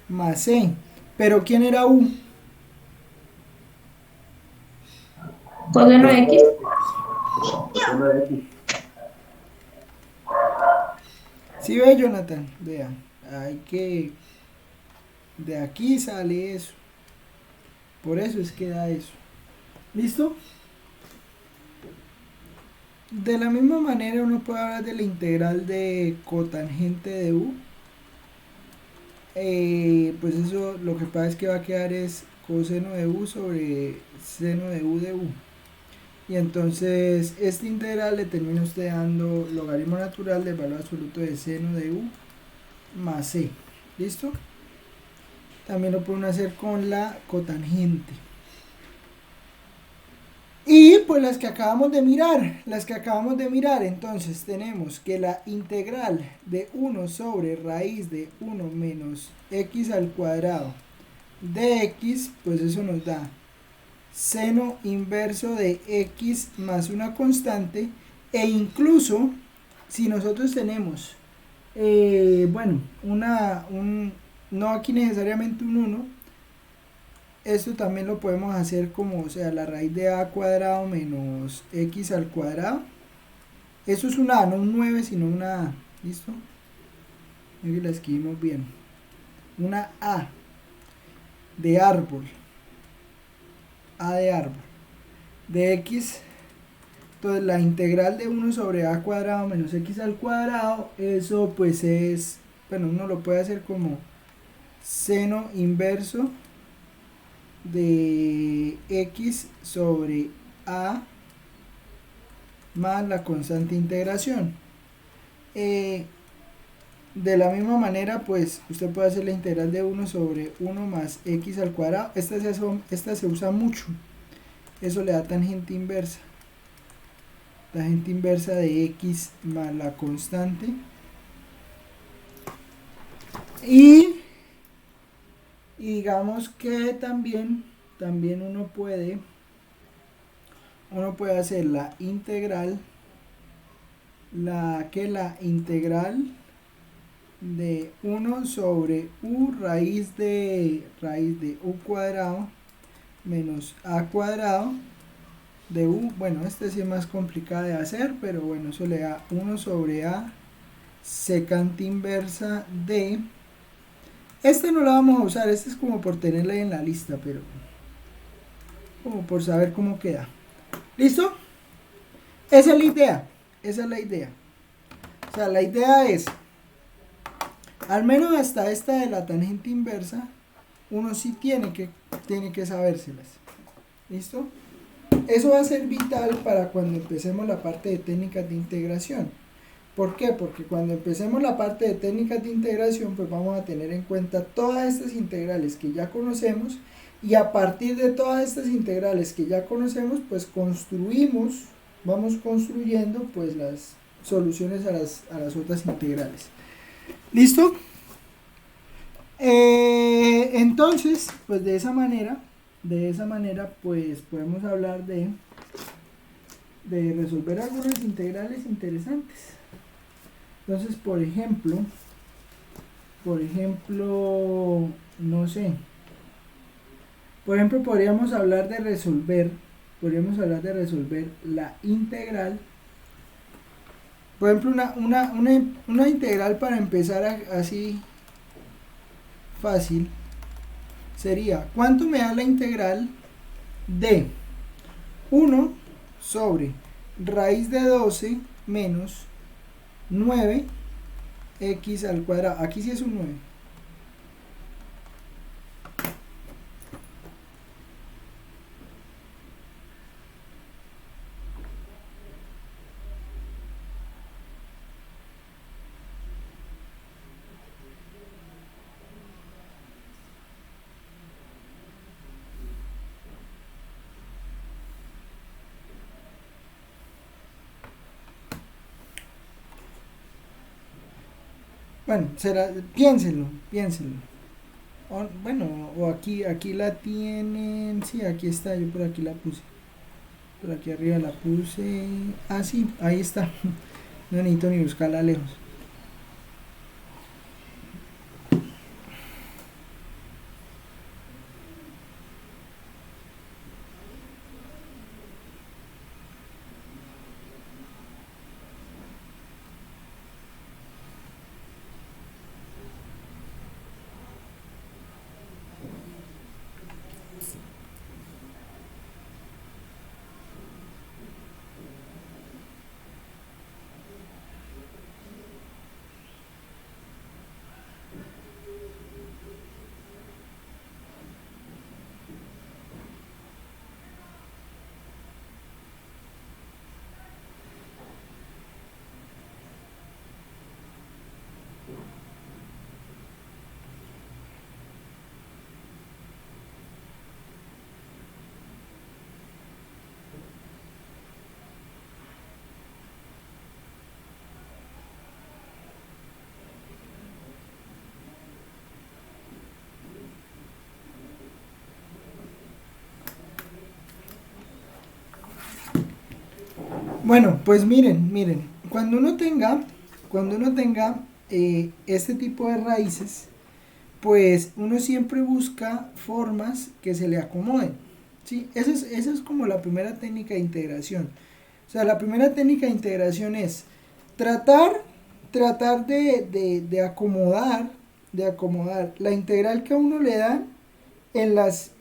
Speaker 1: más c. ¿Pero quién era u?
Speaker 5: Coseno de x.
Speaker 7: Coseno de x.
Speaker 1: ¿Sí ve, Jonathan? Vea, hay que... De aquí sale eso. Por eso es que da eso. ¿Listo? De la misma manera uno puede hablar de la integral de cotangente de u. Pues eso lo que pasa es que va a quedar es coseno de u sobre seno de u de u. Y entonces esta integral le termina usted dando logaritmo natural del valor absoluto de seno de u más c. ¿Listo? También lo pueden hacer con la cotangente. Y pues las que acabamos de mirar, entonces tenemos que la integral de 1 sobre raíz de 1 menos x al cuadrado de x, pues eso nos da seno inverso de x más una constante, e incluso si nosotros tenemos, bueno, no aquí necesariamente un 1, esto también lo podemos hacer como, o sea, la raíz de a cuadrado menos x al cuadrado. Eso es una a, no un 9, sino una a. ¿Listo? Aquí la escribimos bien. Una a de árbol. A de árbol. De x. Entonces la integral de 1 sobre a cuadrado menos x al cuadrado, eso pues es, bueno, uno lo puede hacer como seno inverso de x sobre a más la constante integración. De la misma manera, pues usted puede hacer la integral de 1 sobre 1 más x al cuadrado. Esta se usa mucho. Eso le da tangente inversa. Tangente inversa de x más la constante. Y digamos que también uno puede hacer la integral de 1 sobre u raíz de u cuadrado menos a cuadrado de u. Bueno, este sí es más complicado de hacer, pero bueno, eso le da 1 sobre a secante inversa de... Este no lo vamos a usar, este es como por tenerla en la lista, pero como por saber cómo queda. ¿Listo? Esa es la idea. O sea, la idea es, al menos hasta esta de la tangente inversa, uno sí tiene que sabérselas. ¿Listo? Eso va a ser vital para cuando empecemos la parte de técnicas de integración. ¿Por qué? Porque cuando empecemos la parte de técnicas de integración, pues vamos a tener en cuenta todas estas integrales que ya conocemos, y a partir de todas estas integrales que ya conocemos, pues vamos construyendo pues las soluciones a las otras integrales. ¿Listo? Entonces, pues de esa manera pues podemos hablar de resolver algunas integrales interesantes. Entonces, por ejemplo, no sé, por ejemplo, podríamos hablar de resolver la integral. Por ejemplo, una integral para empezar así fácil sería: ¿cuánto me da la integral de 1 sobre raíz de 12 menos 9x al cuadrado? Aquí sí es un 9. Bueno, piénsenlo. O aquí la tienen, sí, aquí está, yo por aquí la puse. Por aquí arriba la puse. Ah, sí, ahí está. No necesito ni buscarla lejos. Bueno, pues miren, cuando uno tenga este tipo de raíces, pues uno siempre busca formas que se le acomoden, ¿sí? Esa es como la primera técnica de integración. O sea, la primera técnica de integración es tratar de acomodar la integral que a uno le dan en las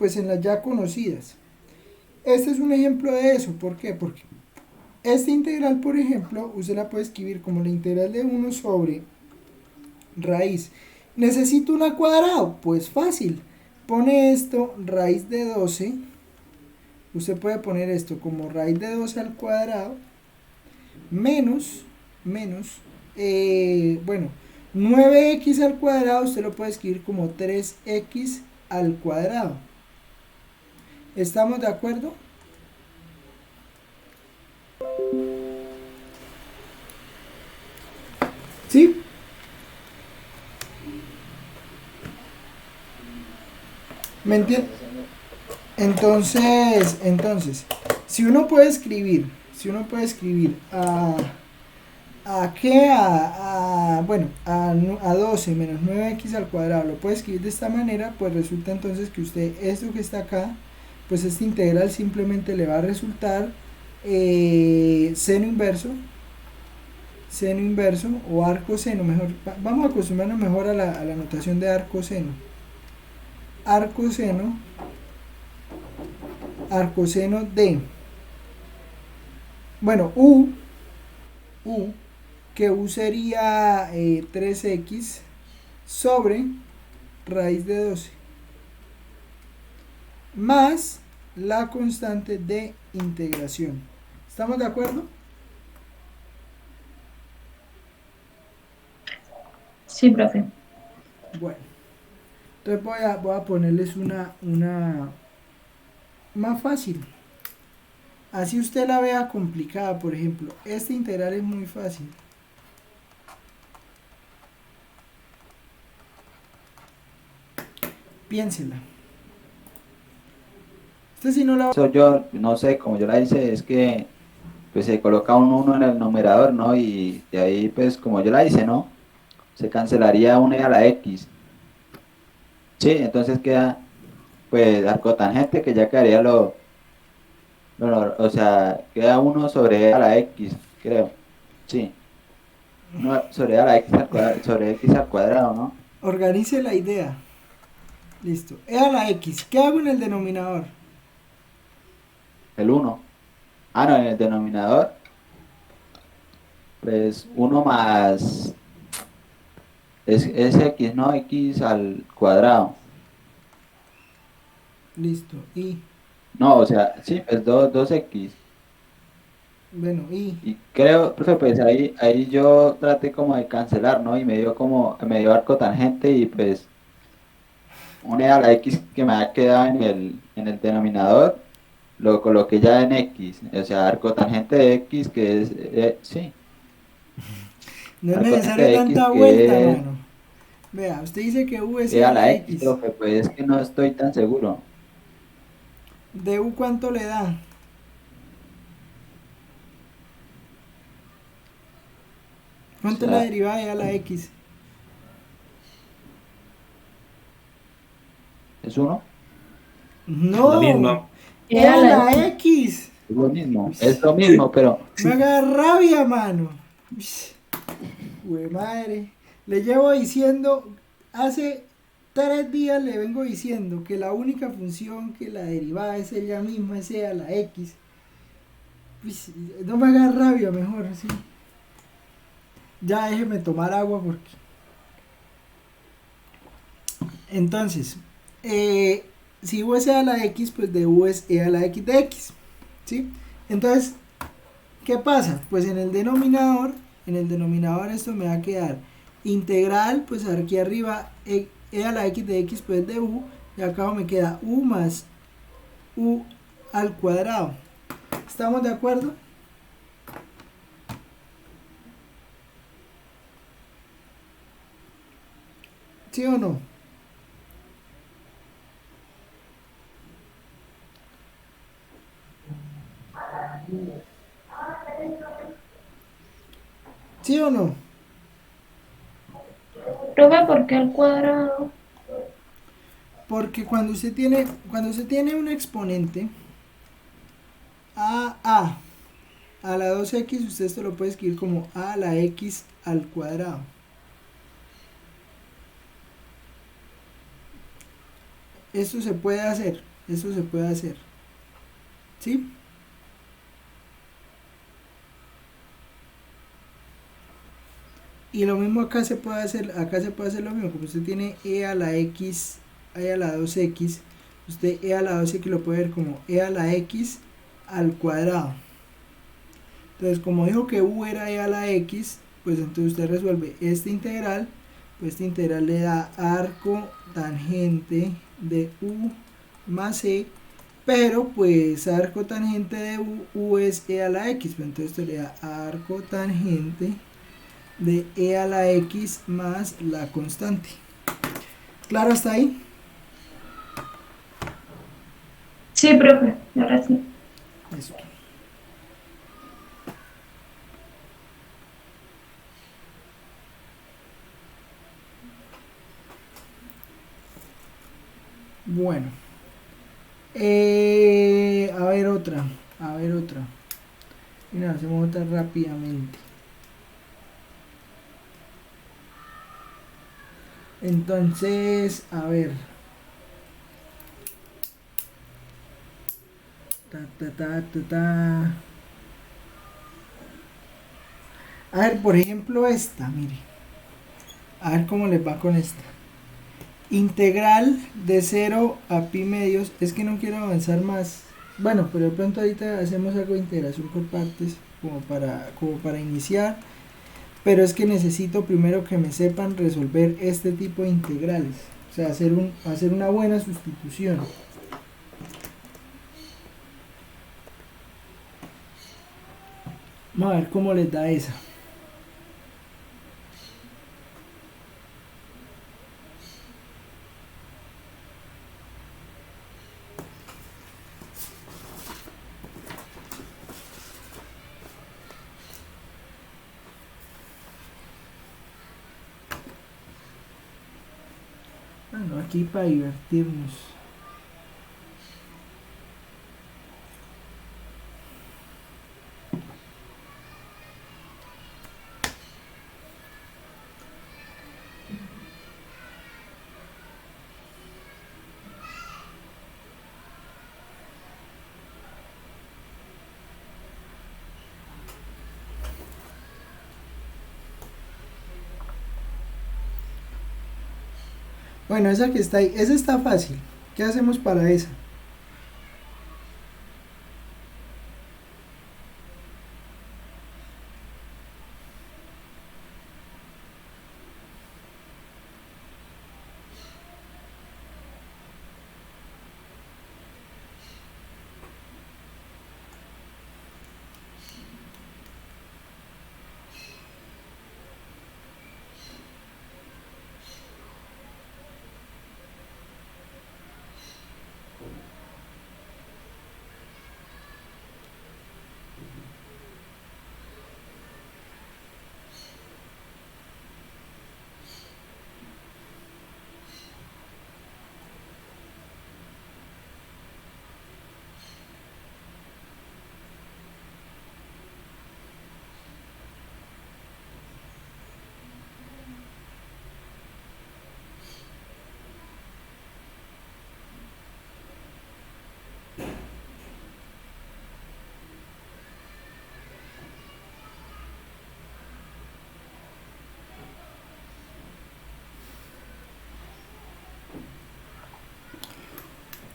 Speaker 1: ya conocidas. Este es un ejemplo de eso. ¿Por qué? Porque esta integral, por ejemplo, usted la puede escribir como la integral de 1 sobre raíz. ¿Necesito una cuadrado? Pues fácil. Pone esto, raíz de 12. Usted puede poner esto como raíz de 12 al cuadrado menos 9x al cuadrado. Usted lo puede escribir como 3x al cuadrado. ¿Estamos de acuerdo? ¿Sí? ¿Me entiendes? Entonces, si uno puede escribir a 12 menos 9x al cuadrado, lo puede escribir de esta manera, pues resulta entonces que usted, esto que está acá, pues esta integral simplemente le va a resultar seno inverso o arcoseno, mejor, vamos a acostumbrarnos mejor a la notación de arcoseno de, bueno, que U sería 3x sobre raíz de 12 más la constante de integración. ¿Estamos de acuerdo?
Speaker 5: Sí, profe.
Speaker 1: Bueno, entonces voy a ponerles una más fácil. Así usted la vea complicada, por ejemplo, este integral es muy fácil. Piénsela. Usted si no la...
Speaker 2: Eso yo, no sé, como yo la hice, es que pues se coloca un 1 en el numerador, ¿no? Y de ahí, pues como yo la hice, ¿no? Se cancelaría una a la X. Sí, entonces queda, pues, arcotangente, que ya quedaría o sea, queda uno sobre e a la X, creo. Sí, uno sobre e a la X al cuadrado, sobre X al cuadrado, ¿no?
Speaker 1: Organice la idea. Listo. E a la X. ¿Qué hago en el denominador?
Speaker 2: El uno. Ah, no, en el denominador, pues uno más, es X, ¿no? X al cuadrado.
Speaker 1: Listo. Y,
Speaker 2: No, o sea, sí, pues dos x.
Speaker 1: bueno,
Speaker 2: Y creo, profe, pues ahí yo traté como de cancelar, ¿no? Y me dio arco tangente y pues une a la x que me ha quedado en el denominador, lo coloqué ya en x. O sea, arco tangente de x que es, sí,
Speaker 1: no es
Speaker 2: arco tangente
Speaker 1: necesario
Speaker 2: de x
Speaker 1: tanta vuelta,
Speaker 2: que es
Speaker 1: mano. Vea, usted dice que U es
Speaker 2: e
Speaker 1: E
Speaker 2: a
Speaker 1: a la
Speaker 2: la x,
Speaker 1: X.
Speaker 2: profe, pues es que no estoy tan seguro.
Speaker 1: ¿De U cuánto le da?
Speaker 2: O
Speaker 1: ¿Cuánto es la
Speaker 2: sea,
Speaker 1: derivada de E a la X?
Speaker 3: La
Speaker 2: es
Speaker 1: No,
Speaker 3: misma.
Speaker 1: E
Speaker 5: Era
Speaker 1: a
Speaker 5: la
Speaker 1: la
Speaker 5: X.
Speaker 1: X.
Speaker 2: es lo mismo, pero
Speaker 1: Me haga rabia, mano. Uy, madre. Le llevo diciendo, hace 3 días le vengo diciendo que la única función que la derivada es ella misma, es E a la X. Pues, no me haga rabia, mejor, sí. Ya déjeme tomar agua porque... Entonces, si U es E a la X, pues de U es E a la X de X. ¿Sí? Entonces, ¿qué pasa? Pues en el denominador esto me va a quedar integral, pues aquí arriba e a la x de x pues de u, y acá abajo me queda u más u al cuadrado. ¿Estamos de acuerdo? ¿Sí o no? ¿Sí o no?
Speaker 5: Profe, ¿por qué al cuadrado?
Speaker 1: Porque cuando usted tiene un exponente a la 2x, usted esto lo puede escribir como a la x al cuadrado. Esto se puede hacer, ¿sí? Y lo mismo acá se puede hacer lo mismo, como usted tiene e a la x, e a la 2x, usted e a la 2x lo puede ver como e a la x al cuadrado. Entonces, como dijo que u era e a la x, pues entonces usted resuelve este integral, pues este integral le da arco tangente de u más e, pero pues arco tangente de u es e a la x, pues entonces esto le da arco tangente de e a la x más la constante. ¿Claro hasta ahí?
Speaker 5: Sí, profe, ahora sí.
Speaker 1: Eso. Bueno. A ver otra. Mira, hacemos otra rápidamente. Entonces, a ver. A ver, por ejemplo, esta, mire. A ver cómo les va con esta. Integral de 0 a pi medios. Es que no quiero avanzar más. Bueno, pero de pronto ahorita hacemos algo de integración por partes, como para iniciar. pero es que necesito primero que me sepan resolver este tipo de integrales, o sea, hacer una buena sustitución. Vamos a ver cómo les da esa. Bueno, aquí para divertirnos. Bueno, esa que está ahí, esa está fácil. ¿Qué hacemos para esa?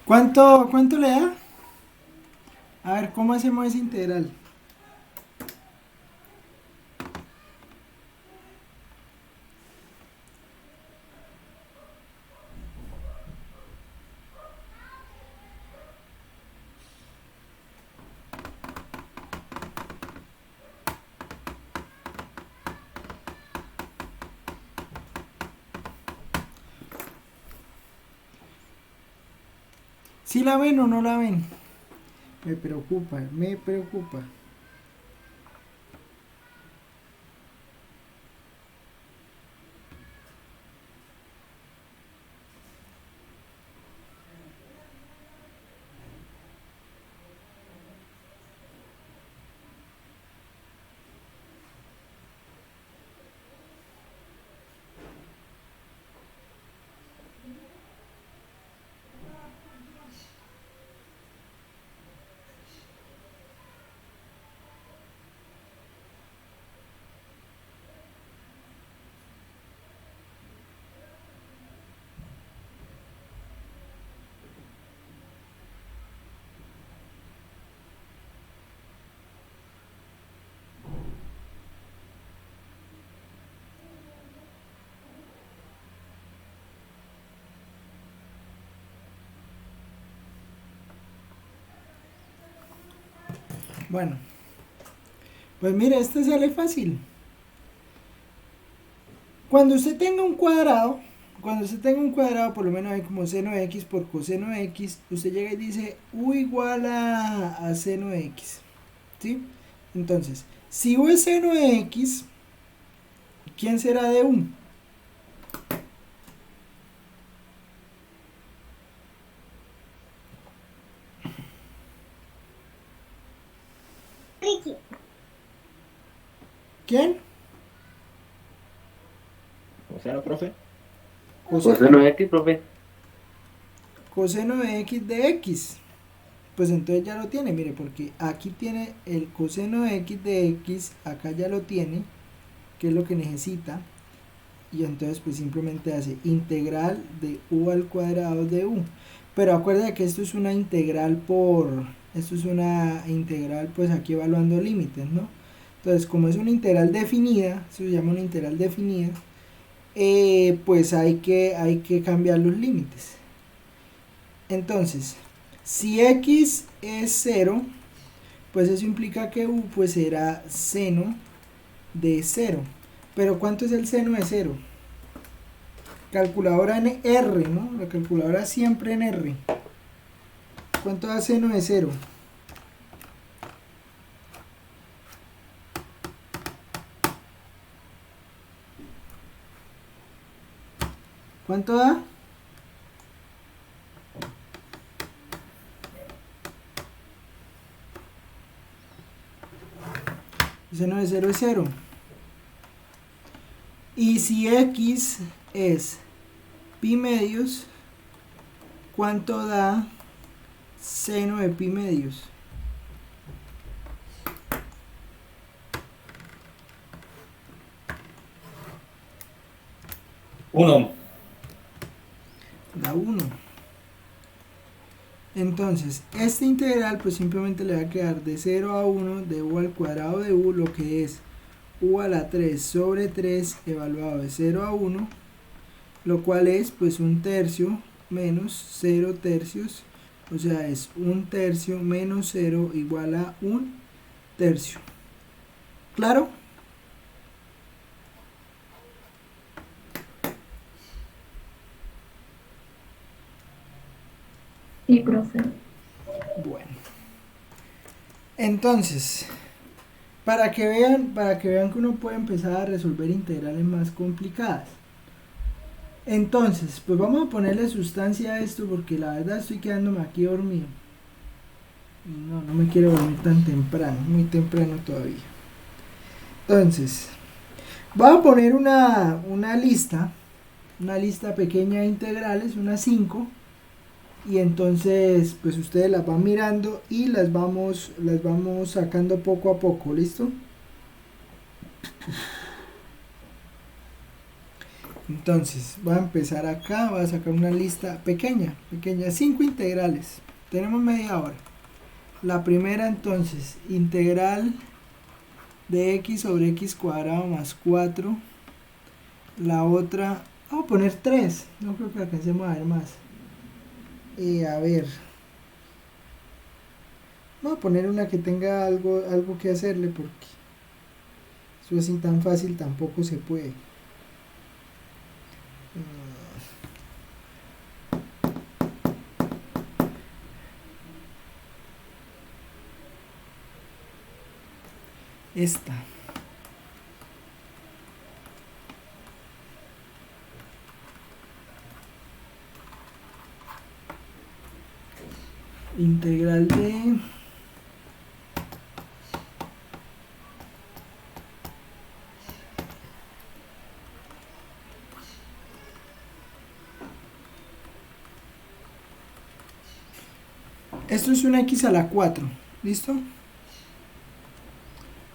Speaker 1: ¿Cuánto le da? A ver, ¿cómo hacemos esa integral? ¿Sí la ven o no la ven? Me preocupa, me preocupa. Bueno, pues mire, este sale fácil. Cuando usted tenga un cuadrado, por lo menos hay como seno de x por coseno de x, usted llega y dice u igual a seno de x, ¿sí? Entonces, si u es seno de x, ¿quién será de u? ¿Quién?
Speaker 2: Coseno, profe.
Speaker 7: Coseno de X, profe.
Speaker 1: Coseno de x de x. Pues entonces ya lo tiene, mire, porque aquí tiene el coseno de x, acá ya lo tiene, que es lo que necesita, y entonces pues simplemente hace integral de u al cuadrado de u. Pero acuerda que esto es una integral pues aquí evaluando límites, ¿no? Entonces, como es una integral definida, eso se llama una integral definida, pues hay que cambiar los límites. Entonces, si x es 0, pues eso implica que u pues será seno de 0. Pero ¿cuánto es el seno de 0? Calculadora en R, ¿no? La calculadora siempre en R. ¿Cuánto da seno de 0? ¿Cuánto da? El seno de 0 es 0. Y si x es pi medios, ¿cuánto da seno de pi medios?
Speaker 3: Uno.
Speaker 1: Da 1. Entonces, esta integral pues simplemente le va a quedar de 0 a 1 de u al cuadrado de u, lo que es u a la 3 sobre 3 evaluado de 0 a 1, lo cual es pues 1/3 menos 0 tercios, o sea es 1/3 menos 0 igual a 1/3. ¿Claro?
Speaker 5: Sí, profe.
Speaker 1: Bueno. Entonces, para que vean que uno puede empezar a resolver integrales más complicadas. Entonces, pues vamos a ponerle sustancia a esto porque la verdad estoy quedándome aquí dormido. Y no me quiero dormir tan temprano, muy temprano todavía. Entonces, voy a poner una lista pequeña de integrales, unas 5. Y entonces pues ustedes las van mirando y las vamos sacando poco a poco, ¿listo? Entonces voy a empezar acá, voy a sacar una lista pequeña, 5 integrales, tenemos media hora. La primera entonces, integral de x sobre x cuadrado más 4. La otra, vamos a poner 3, no creo que alcancemos a ver más. A ver, vamos a poner una que tenga algo que hacerle porque eso así tan fácil tampoco se puede. Esta. Integral de esto es una x a la 4, ¿listo?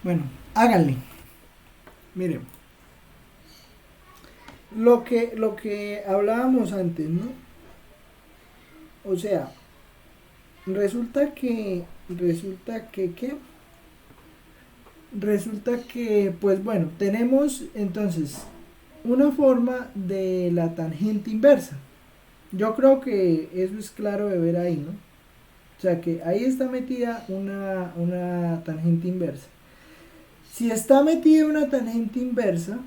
Speaker 1: Bueno, háganle. Miren, lo que hablábamos antes, ¿no? O sea, resulta que pues bueno, tenemos entonces una forma de la tangente inversa. Yo creo que eso es claro de ver ahí, ¿no? O sea que ahí está metida una tangente inversa. Si está metida una tangente inversa,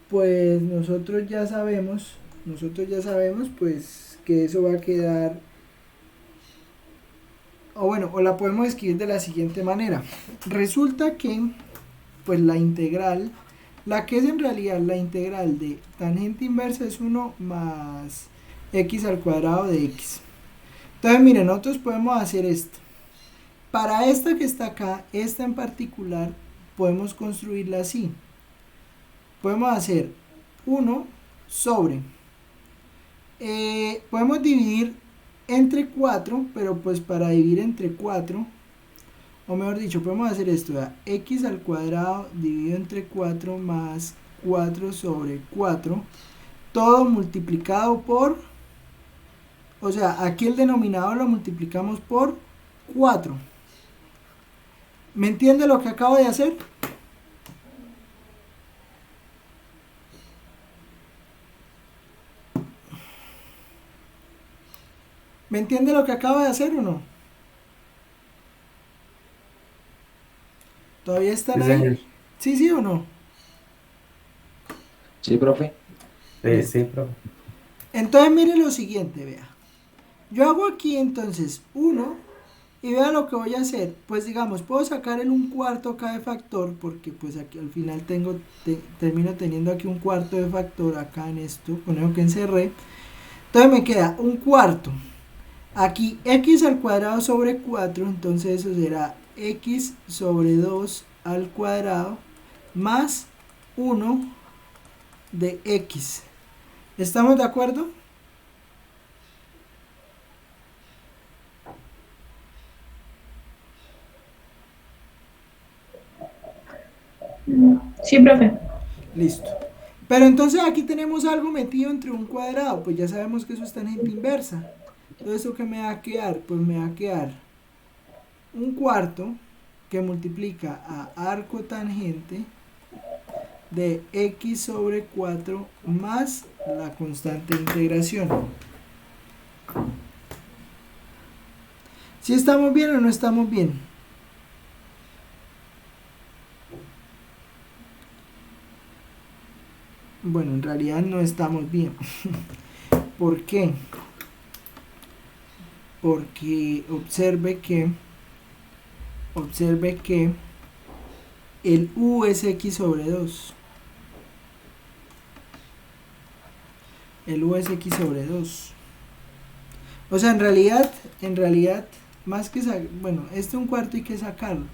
Speaker 1: pues nosotros ya sabemos pues que eso va a quedar, o la podemos escribir de la siguiente manera. Resulta que pues la integral, la que es en realidad la integral de tangente inversa es 1 más x al cuadrado de x. Entonces miren, nosotros podemos hacer esto. Para esta que está acá, esta en particular, podemos construirla así. Podemos hacer 1 sobre, podemos dividir entre 4, pero pues para dividir entre 4, o mejor dicho, podemos hacer esto, ¿verdad? X al cuadrado dividido entre 4 más 4 sobre 4, todo multiplicado por, o sea, aquí el denominador lo multiplicamos por 4. ¿Me entiende lo que acabo de hacer? ¿Me entiende lo que acabo de hacer o no? ¿Todavía están
Speaker 7: Sí,
Speaker 1: ahí?
Speaker 7: señor.
Speaker 1: ¿Sí, sí o no?
Speaker 2: Sí, profe.
Speaker 7: Sí, profe.
Speaker 1: Entonces mire lo siguiente, vea. Yo hago aquí entonces 1 y vea lo que voy a hacer. Pues digamos, puedo sacar el 1/4 acá de factor porque pues aquí al final termino teniendo aquí 1/4 de factor acá en esto, con eso que encerré. Entonces me queda 1/4. Aquí x al cuadrado sobre 4, entonces eso será x sobre 2 al cuadrado más 1 de x. ¿Estamos de acuerdo?
Speaker 5: Sí, profe.
Speaker 1: Listo. Pero entonces aquí tenemos algo metido entre un cuadrado, pues ya sabemos que eso es tangente inversa. Entonces, ¿eso qué me va a quedar? Pues me va a quedar 1/4 que multiplica a arco tangente de x sobre 4 más la constante de integración. ¿Sí estamos bien o no estamos bien? Bueno, en realidad no estamos bien. ¿Por qué? Porque observe que el u es x sobre 2. El u es x sobre 2. O sea, en realidad, más que bueno, 1/4 hay que sacarlo.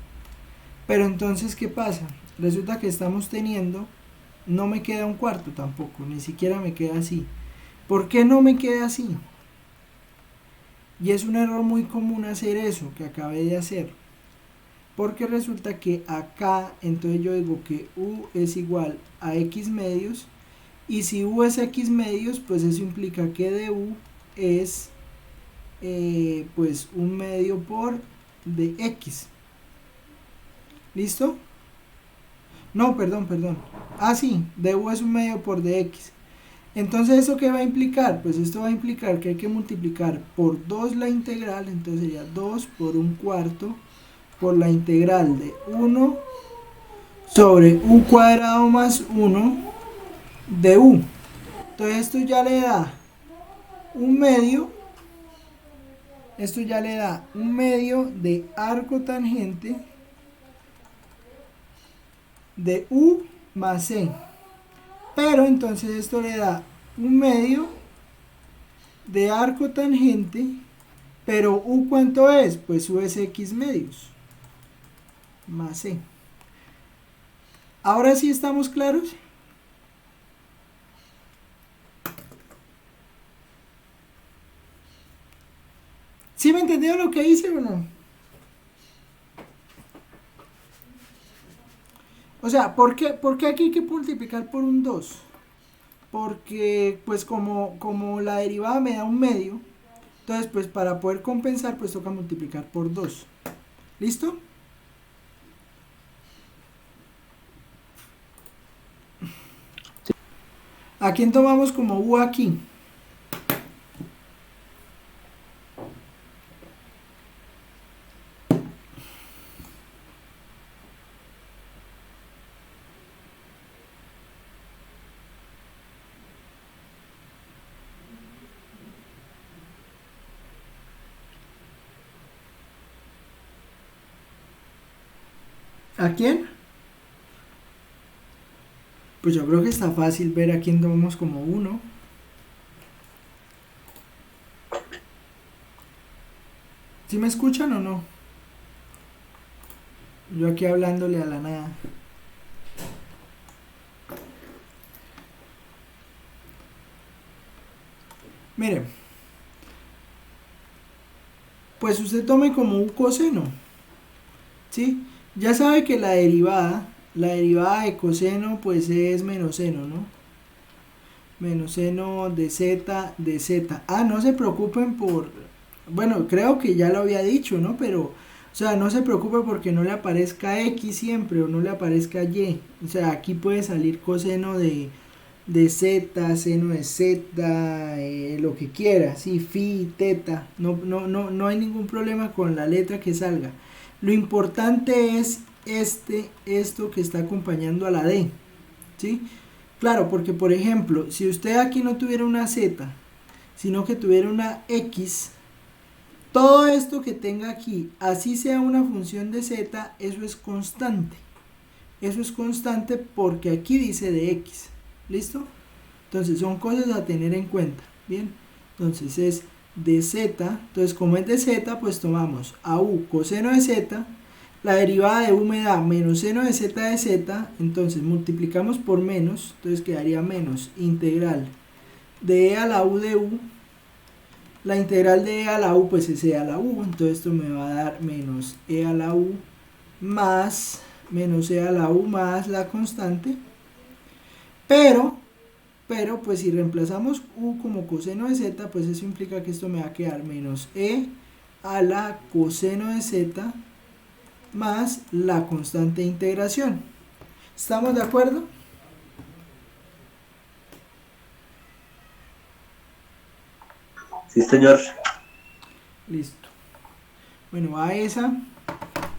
Speaker 1: Pero entonces, ¿qué pasa? Resulta que estamos teniendo, no me queda 1/4 tampoco, ni siquiera me queda así. ¿Por qué no me queda así? Y es un error muy común hacer eso que acabé de hacer. Porque resulta que acá, entonces yo digo que u es igual a x medios. Y si u es x medios, pues eso implica que du es pues 1/2 por dx. ¿Listo? No, perdón. Ah, sí, du es 1/2 por dx. Entonces, ¿eso qué va a implicar? Pues esto va a implicar que hay que multiplicar por 2 la integral, entonces sería 2 por 1/4 por la integral de 1 sobre u cuadrado más 1 de u. Entonces esto ya le da 1/2, esto ya le da 1/2 de arco tangente de u más c. Pero entonces esto le da 1/2 de arco tangente, pero u ¿cuánto es? Pues u es x medios más c. Ahora sí estamos claros. ¿Sí me entendió lo que hice o no? O sea, ¿por qué aquí hay que multiplicar por un 2? Porque pues como la derivada me da 1/2, entonces pues para poder compensar pues toca multiplicar por 2. ¿Listo? ¿A quién tomamos como u aquí? ¿A quién? Pues yo creo que está fácil ver a quién tomamos como 1. ¿Sí me escuchan o no? Yo aquí hablándole a la nada. Mire, pues usted tome como un coseno, ¿sí? Ya sabe que la derivada de coseno pues es menos seno, ¿no? Menos seno de z. Ah, no se preocupen bueno, creo que ya lo había dicho, ¿no? Pero, o sea, no se preocupe porque no le aparezca x siempre o no le aparezca y. O sea, aquí puede salir coseno de de z, seno de z, lo que quiera, sí, phi, teta, no hay ningún problema con la letra que salga. Lo importante es esto que está acompañando a la d, ¿sí? Claro, porque por ejemplo, si usted aquí no tuviera una z, sino que tuviera una x, todo esto que tenga aquí, así sea una función de z, eso es constante. Eso es constante porque aquí dice de x. ¿Listo? Entonces son cosas a tener en cuenta. Bien. Entonces es de z. Entonces como es de z, pues tomamos a u coseno de z. La derivada de u me da menos seno de z de z. Entonces multiplicamos por menos. Entonces quedaría menos integral de e a la u de u. La integral de e a la u pues es e a la u. Entonces esto me va a dar menos e a la u más menos e a la u más la constante. Pero pues si reemplazamos u como coseno de z, pues eso implica que esto me va a quedar menos e a la coseno de z más la constante de integración. ¿Estamos de acuerdo?
Speaker 7: Sí, señor.
Speaker 1: Listo. Bueno, va esa.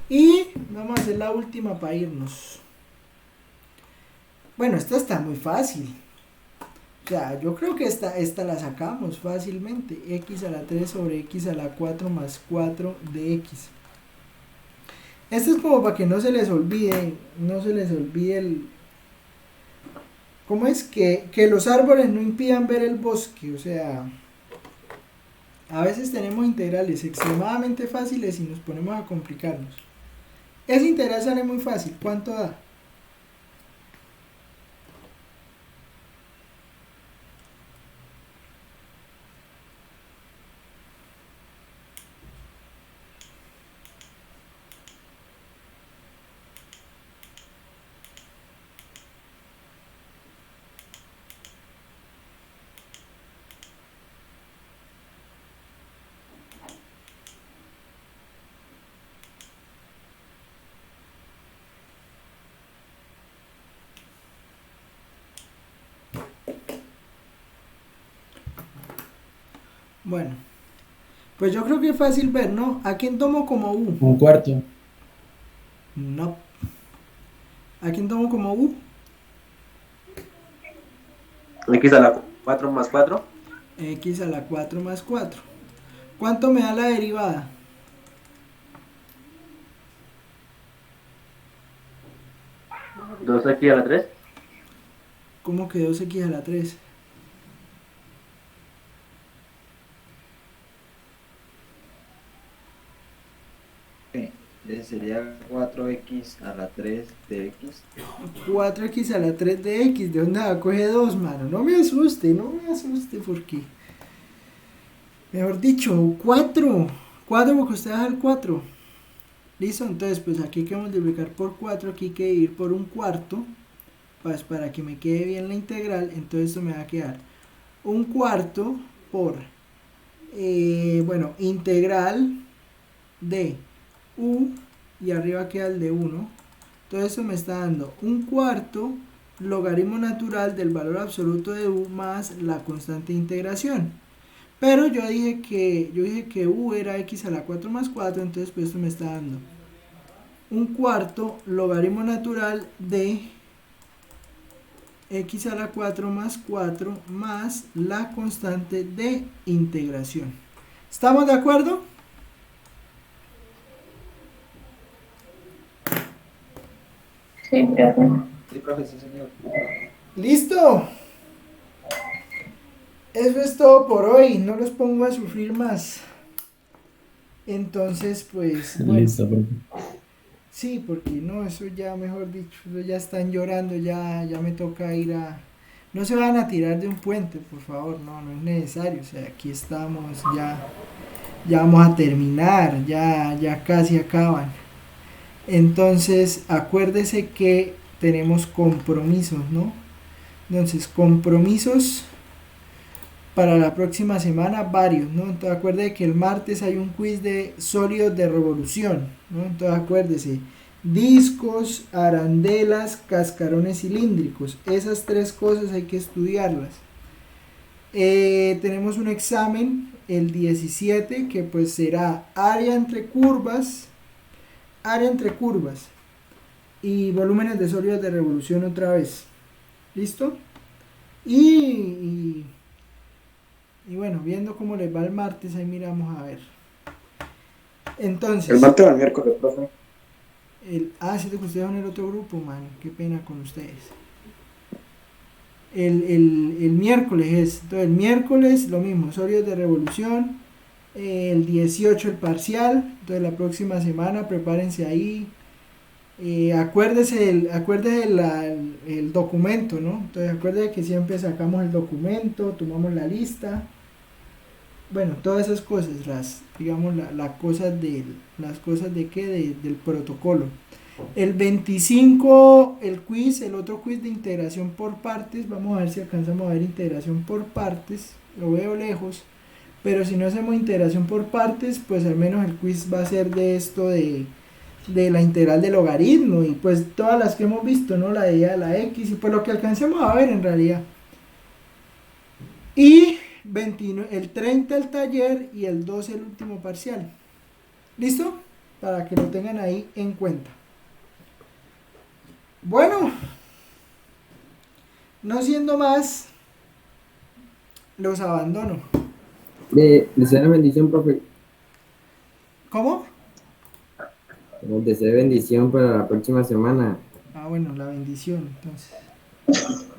Speaker 1: Y vamos a hacer la última para irnos. Bueno, esta está muy fácil. O sea, yo creo que esta la sacamos fácilmente. X a la 3 sobre x a la 4 más 4 de x. Esto es como para que no se les olvide el... ¿Cómo es? Que los árboles no impidan ver el bosque. O sea, a veces tenemos integrales extremadamente fáciles y nos ponemos a complicarnos. Esa integral sale muy fácil. ¿Cuánto da? Bueno, pues yo creo que es fácil ver, ¿no? ¿A quién tomo como u?
Speaker 4: Un cuarto.
Speaker 1: No. ¿A quién tomo como u?
Speaker 7: X a la 4 más 4.
Speaker 1: X a la 4 más 4. ¿Cuánto me da la derivada?
Speaker 7: Dos x a la 3.
Speaker 1: ¿Cómo que 2x a la 3?
Speaker 2: Sería 4x a la 3 de x.
Speaker 1: 4x a la 3 de x. ¿De dónde va a coger 2, mano? No me asuste porque... Mejor dicho, 4. 4 porque usted baja el 4. ¿Listo? Entonces, pues aquí hay que multiplicar por 4. Aquí hay que dividir por un cuarto. Pues para que me quede bien la integral. Entonces esto me va a quedar un cuarto por... bueno, integral de u y arriba queda el de 1. Entonces eso me está dando un cuarto logaritmo natural del valor absoluto de u más la constante de integración. Pero yo dije que u era x a la 4 más 4, entonces pues esto me está dando un cuarto logaritmo natural de x a la 4 más 4 más la constante de integración. ¿Estamos de acuerdo?
Speaker 5: Sí, profe.
Speaker 2: Sí, profe, sí, señor.
Speaker 1: ¡Listo! Eso es todo por hoy. No los pongo a sufrir más. Entonces, pues, bueno.
Speaker 4: Listo, profe.
Speaker 1: Sí, porque no, eso ya, mejor dicho, eso ya están llorando, ya me toca ir a... No se van a tirar de un puente, por favor, no es necesario. O sea, aquí estamos, ya vamos a terminar, ya casi acaban. Entonces, acuérdese que tenemos compromisos, ¿no? Entonces, compromisos para la próxima semana, varios, ¿no? Entonces, acuérdese que el martes hay un quiz de sólidos de revolución, ¿no? Entonces, acuérdese, discos, arandelas, cascarones cilíndricos. Esas tres cosas hay que estudiarlas. Tenemos un examen el 17 que pues será área entre curvas y volúmenes de sólidos de revolución otra vez. ¿Listo? Y bueno, viendo cómo les va el martes, ahí miramos a ver. Entonces,
Speaker 6: El martes o el miércoles, profe.
Speaker 1: siento que ustedes van en el otro grupo, man. Qué pena con ustedes. El miércoles es. Entonces, el miércoles lo mismo, sólidos de revolución. El 18 el parcial. Entonces, la próxima semana prepárense ahí. Acuérdese el documento, ¿no? Entonces, acuérdese que siempre sacamos el documento, tomamos la lista. Bueno, todas esas cosas, digamos, las cosas del protocolo. El 25, el quiz, el otro quiz de integración por partes. Vamos a ver si alcanzamos a ver integración por partes. Lo veo lejos. Pero si no hacemos integración por partes, pues al menos el quiz va a ser de esto de la integral del logaritmo. Y pues todas las que hemos visto, ¿no? La de y a la x. Y pues lo que alcancemos a ver en realidad. Y 29, el 30 el taller y el 12 el último parcial. ¿Listo? Para que lo tengan ahí en cuenta. Bueno, no siendo más, los abandono.
Speaker 8: Deseo bendición, profe.
Speaker 1: ¿Cómo?
Speaker 8: Deseo bendición para la próxima semana.
Speaker 1: Bueno, la bendición, entonces.